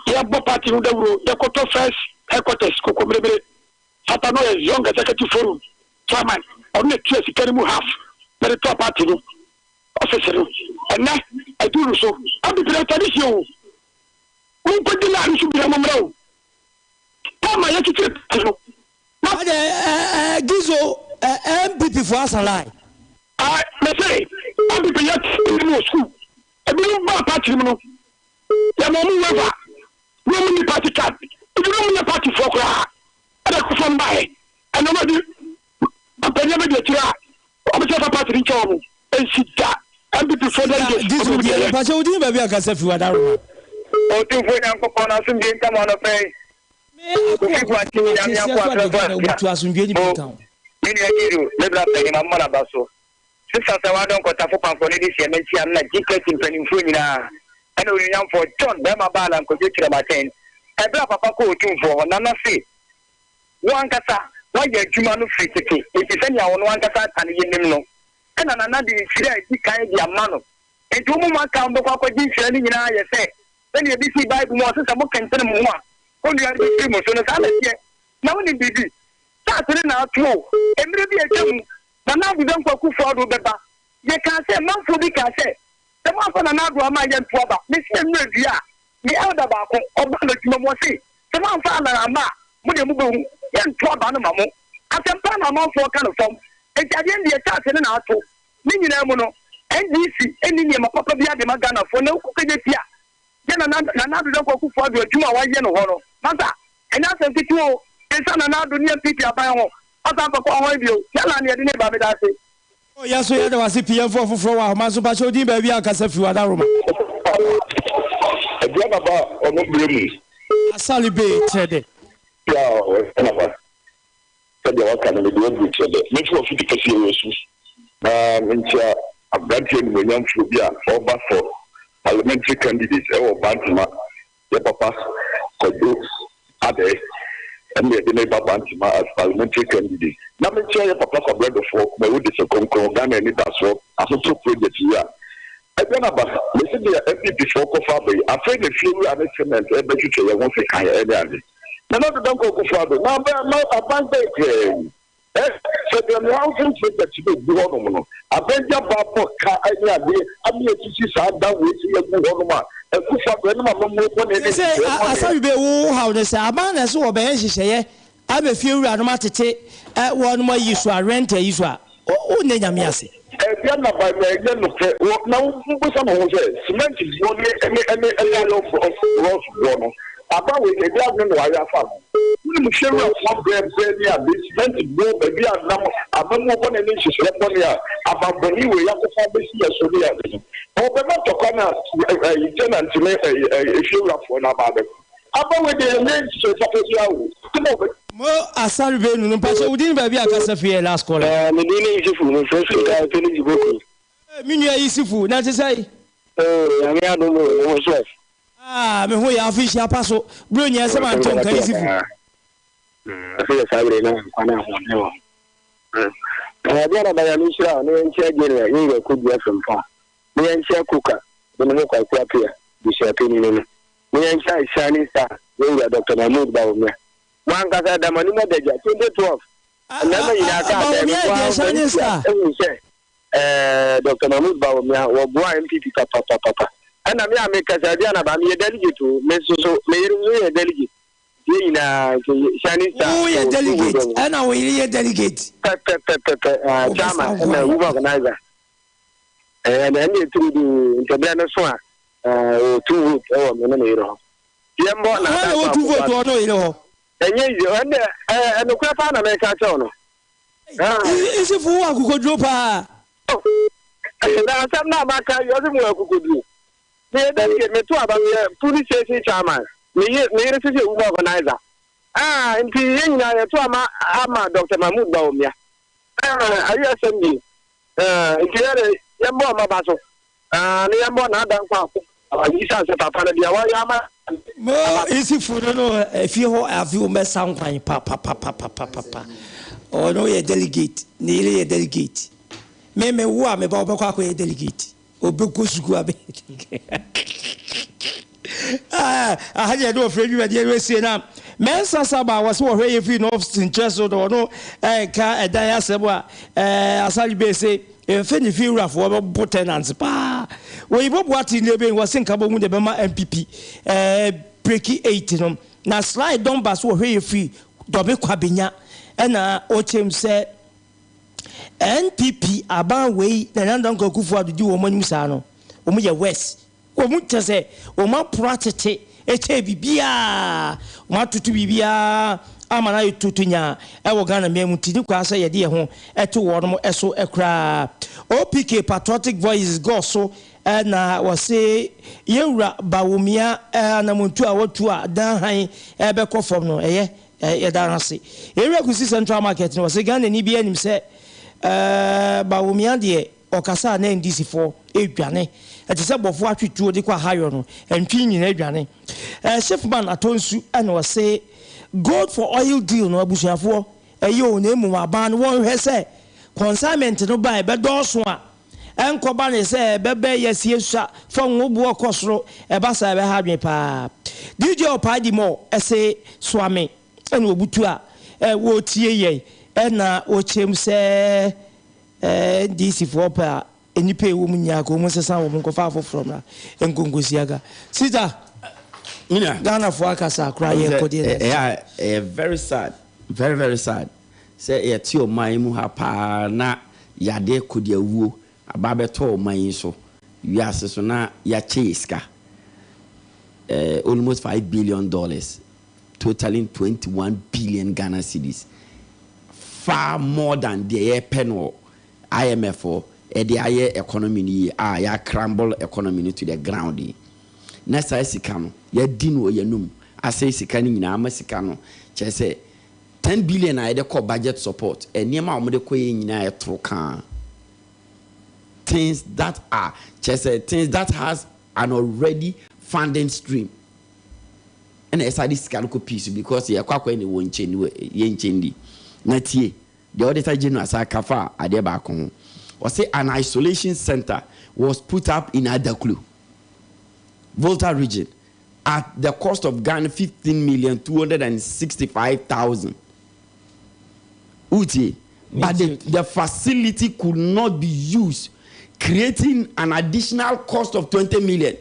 You have no party in the world. The Koto first headquarters, Kokomebe. Satano is young executive forum. Chairman, only 2 Kerimu half. The top party officer. And now I do so. I'll be glad to this you. Who put the line to be a mamma? Come my executive. Gizo, MPP for us alive. I say, I'll be yet in school. I believe my party. Your mom, no party card. You don't mean a party for her. I come by. And nobody, I'm never get you. I'm a party in trouble. And sit that. And be before that. This will be a Pacho, maybe I can say for that. Oh, 2 point on us and get come on a pay. Since I don't got a football for this year, I'm not getting penny for and we now for John Bema Ball and could get to the 10. I brought Papa for Nana say. One cassa, why you're Jumano free ticket? If you send your one cassa and you know. And another is the kind of mano. And 2 more count the Papa Jim Shelly in I say. Then you see Bible more since I can tell them one. Only I be famous on the yet. Now in BB. Saturday now, 2. And maybe a gem. Now we don't go for the Beba. You can say, man, for the can say. The one for another Amayan Twaba, Miss Media, the elder Bako, or Banamosi, the one for Anama, Mudamu, and Twaba Mamo. After Panama for kind of form, and again the attack in an auto, Minimono, NDC, any name of Papa Bia de Magana for no cooking. Then another don't go for the Juma Wayan or Mother, and that's a bit and son another near people by home. asa papa ho bio yala ne de ne ba me da se oh yes so ya da wase PM for wa ma so pa so din ba bi akasa fi wa da roma Aduanaba ono bremu asali be trade ya Aduanaba sabe wa kana me do bi trade me for fi dikasi yesu na mentia abrantie no nyamfo bi a over for parliamentary candidates e wo bantuma ya papa kodo ade and the neighbor Bantima as parliamentary candidate. Now, I'm sure your papa for bread for my wood is a concurrent and that's all. I also project here. I don't know about listen to MP before Kofabe. I'm afraid the few are excellent. I bet you say I won't say I am. Now, not don't go Kofabe. Now, a bank day. So the housing that you do one. I bet your papa car idea. I'm here to see some that way to your good woman. Say, I saw you be how they say, a man as well, be say, I'm a few automatic one more use rent a use. Oh, Namiasi. By my now, some of cement is only any of about with the government why I found. We share one brand cement is go, baby, and now I'm not one and inches left on here about the new way you have to find this year. Oh, but not to come out a tenant to make a few of one about it. About with the name so come over. More a salve, no passion within baby. I can say last call. Medina is food, first I finish book. Minya is food, not to say. Oh, I don't know, chef. Ah, me who ya fish ya paso. Brunya some Anton crazy food. I feel sorry now, and I want never. I don't know by a Mishra, no one share dinner, you could be from far. Me and share cooker, the milk I quite here, the champagne. Me and share shining star, you are Dr. Mahmoud Baumia. One got the money, the 2012. Never in a shining star. Dr. Mahmoud Baumia or Brian P. Papa. And I'm here make a delegate to Meso, Mayor delegate. Shining star. Oh, yeah, delegate. And I will hear delegate. Chama, and organizer. And then you to the international 2 votes or Menero. Yambo, 2 votes or no, you know. And the crap America. Is it for who could drop her? Now, some now back, you who could do. They get me to about police station chairman. Me is a organizer. Ah, and the to Dr. Mahmoud Baumia. Are you assembly? Yambo Mabaso. Yambo Nadan Papa. More easy for no if you have you mess sound fine, papa. Oh, no, a delegate, nearly a delegate. Meme who am about a delegate. Or Bukusguabe. I had no afraid you had ever seen up. Mensa Saba was so very free no interest or no, a car a diasaba, Asali Base. If any few rough for Boateng and Spa, we both what in the was in Cabo with the Bema MPP, breaky 18. Now slide down bus were very free, Dobe Quabinia, and Ochem said NPP about way, the London go for the do Oman Musano, Omuya West, Omuta say, Oma Pratete, Bia, Matu Bia. Amana tutunya ewo Ghana memutidi kwa asa ye de ho eto wono eso ekra OPK patriotic voice go so na wose yewura bawumia na muntu a watu a dan han ebe kofom no ye dan ase ewura kusi central market no wose Ghana ni bia nim se bawumia de okasa na ndc4 edwane ati se bofo atwetuo de kwa hayo no entwi nyina edwane chef man atonsu na wose gold for oil deal no abusuafo eyo na emu aban won hwe se consignment no buy be doso a enkoba ne se bebe yesie sua fon obu okosoro e ba sa be ha dwen pa DJ opadi mo ese swame ene obutu a wo tie ye na o chem se DC4 pa enipa ewo munya ko mo sesa wo nkofa afoforo na enkongosiaga sita Ghana for Akasa cry. Very sad. Very, very sad. Say a tio my muhapa na yade kudia wu ababeto my so. Yes, so na ya cheska. Almost $5 billion, totaling 21 billion Ghana cedis. far more than the pen IMF or the higher economy ya crumble economy to the ground. Next I see cano, ye dino ye num. I say sikani na amasicano. Chese 10 billion I call budget support. And near my mother queen in trocan. Things that are chese things that has an already funding stream. And I said this calico piece because you are quite any one chain yen chendi. Not ye. The auditor general Sakafa Adebakon or say an isolation center was put up in Adaklu, Volta region, at the cost of Ghana 15,265,000. Uti, but the facility could not be used, creating an additional cost of 20 million.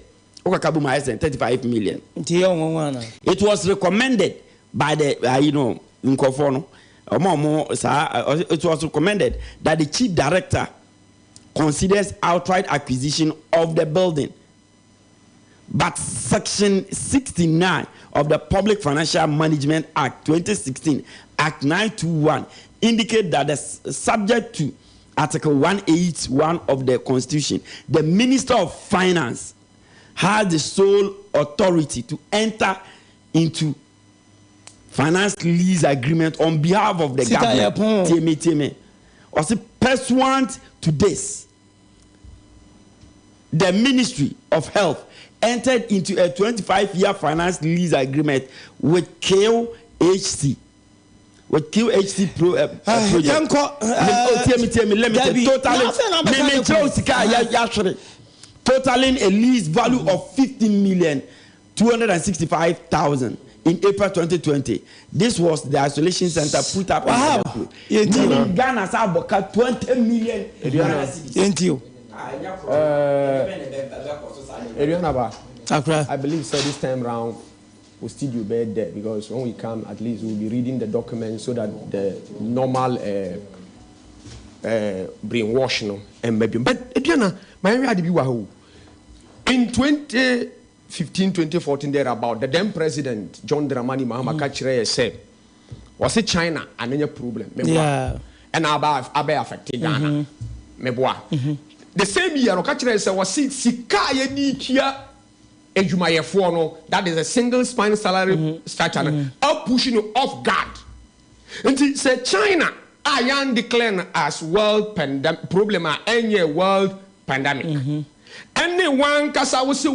35 million. It was recommended by the Nkofono. It was recommended that the chief director considers outright acquisition of the building. But Section 69 of the Public Financial Management Act 2016, Act 921, indicate that subject to Article 181 of the Constitution, the Minister of Finance has the sole authority to enter into finance lease agreement on behalf of the government. Also, pursuant to this, the Ministry of Health entered into a 25-year finance lease agreement with KOHC. With QHC project. Totaling a lease value of 15,265,000 in April 2020. This was the isolation center put up in Ghana's about 20 million. Thank you. Aduanaba, I believe so this time round we'll still do better there because when we come at least we'll be reading the documents so that the normal brainwashing and maybe. But Aduana, my area be wahoo. In 2015-2014 there about the then president John Dramani Mahama Kachire said was it China and any problem. Yeah. And about affected Ghana. The same year Kachire said was sika ye ni kia ejumayefo no, that is a single spine salary structure up pushing off guard. And he said China I declared as world pandemic problem any world pandemic. Anyone kasa wose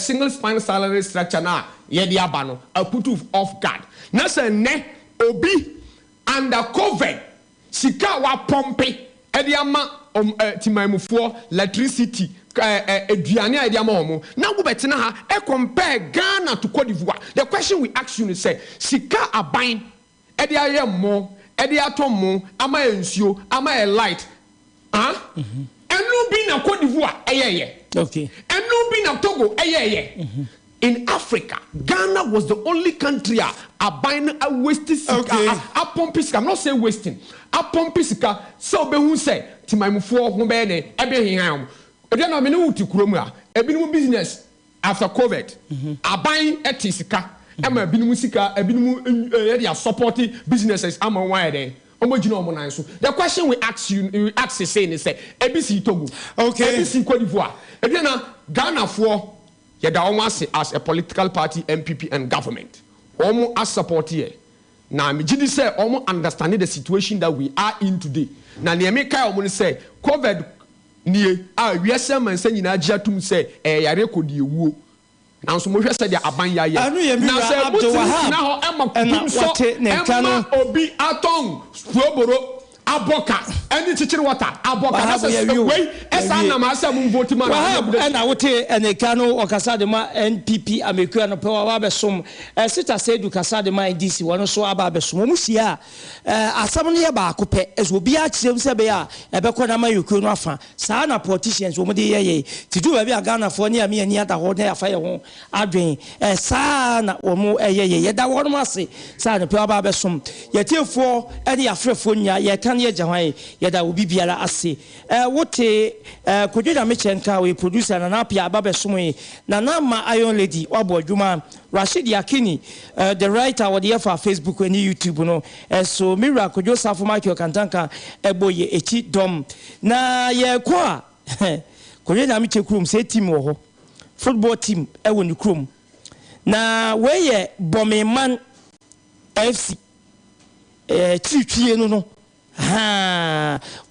single spine salary structure na ye di abano a put off guard. Na say ne obi under COVID sika wa pompe e di ama timaimufuo electricity eduane e di ama omo na go betina ha e compare Ghana to Cote d'Ivoire. The question we ask you is say sika aban e di ayemo e di atomo ama ensuo ama light enu bi na Cote d'Ivoire eyeye. Okay. Enu bi na Togo eyeye. In Africa, Ghana was the only country buying a wasting sika, a pumping sika. I'm not saying wasting. A pumping sika. So be who say timaimufuo ho be ne ebe hihan. Ede na me ne wuti kuromu ebinumu business after COVID. Buying etisika. Ema ebinumu sika, ebinumu area supporting businesses ama wan dey. The question we ask you ask is saying is say ABC Togo. Okay. ABC Cote d'Ivoire. Ede na Ghana for yeda almost as a political party, MPP and government. Almost as support here. Now, me just say almost understanding the situation that we are in today. Now, Niamey kai almost say COVID nie we are saying man say you na jatum say yare ko die wuo. Now, so mo hwe say dia aban ya ya. Na say Abduwahab na ho ema so ema obi atong proboro aboka any chichiri water aboka na say wey esa na ma say mun vote man na wote eneka no okasa de ma NPP amekua no pe wa besom sita say du kasa de ma DC wono so aba besom mu sia asam no ye ba akopɛ eso obi a kyerem se be a ebekɔ na ma yoku no afa saa na politicians wo de ye tidu ba bi a Ghana fo ne ami ani ata ho na afa ye ho adwen saa na wo mu ye da wo no ase saa na pe aba besom ye tiefo ene afrefo nya ye kan ne agya hwan yɛda obi biara ase wote kodwo na mechenka we producer na apia ababe somo na ma Iron Lady wabo adwuma Rashid Yakini the writer what the for Facebook and YouTube no so mira kodwo safo Michael Kantanka eboye echi dom na ye kwa kodwo na meche krom say team wo ho football team ewo ni krom na we ye Bomeman FC titwie no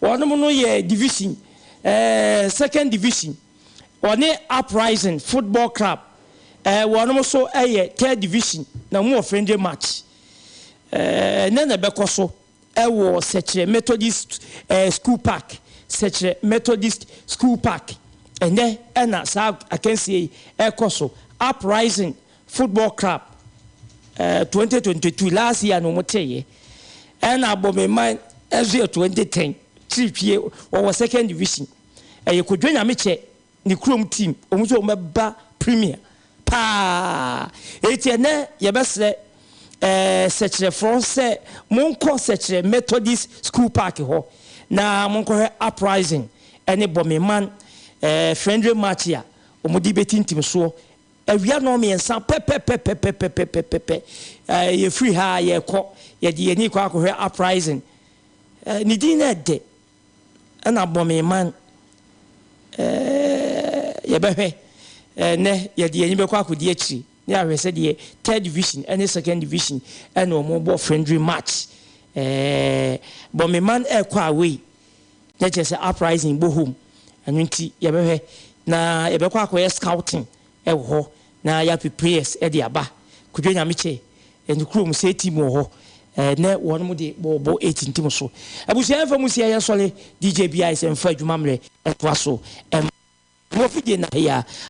one no ye division second division one Uprising Football Club one so third division na mo friendly match na bekoso wo Sechere Methodist School Park Sechere Methodist School Park and na sa akensi ekoso Uprising Football Club 2022 last year no moteye and Bomeman as 2010 tripie or second division you could join a meche ni chrome team omujo meba premier pa etienne ye bese Sechere France monko Sechere Methodist School Park ho na monko Uprising any Bomeman friendly match ya omudi betin team so awia no me ensa pepe ye free ha ye ko ye di ni kwa ko Uprising ni di na de na Bomeman ye behwe ne ye di ni be kwa akodi achi ni ahwese de third division and second division and o mo bo friendly match Bomeman kwa away na che se Uprising bo home anu nti ye behwe na ye be kwa akọ scouting ho na ya prepare e de aba kodwo nya meche en krom se team ho ne won mu de bo 18 team so abusia fa mu sia ya sole DJ BI se mfa adwuma mre etwa so mo fide na ya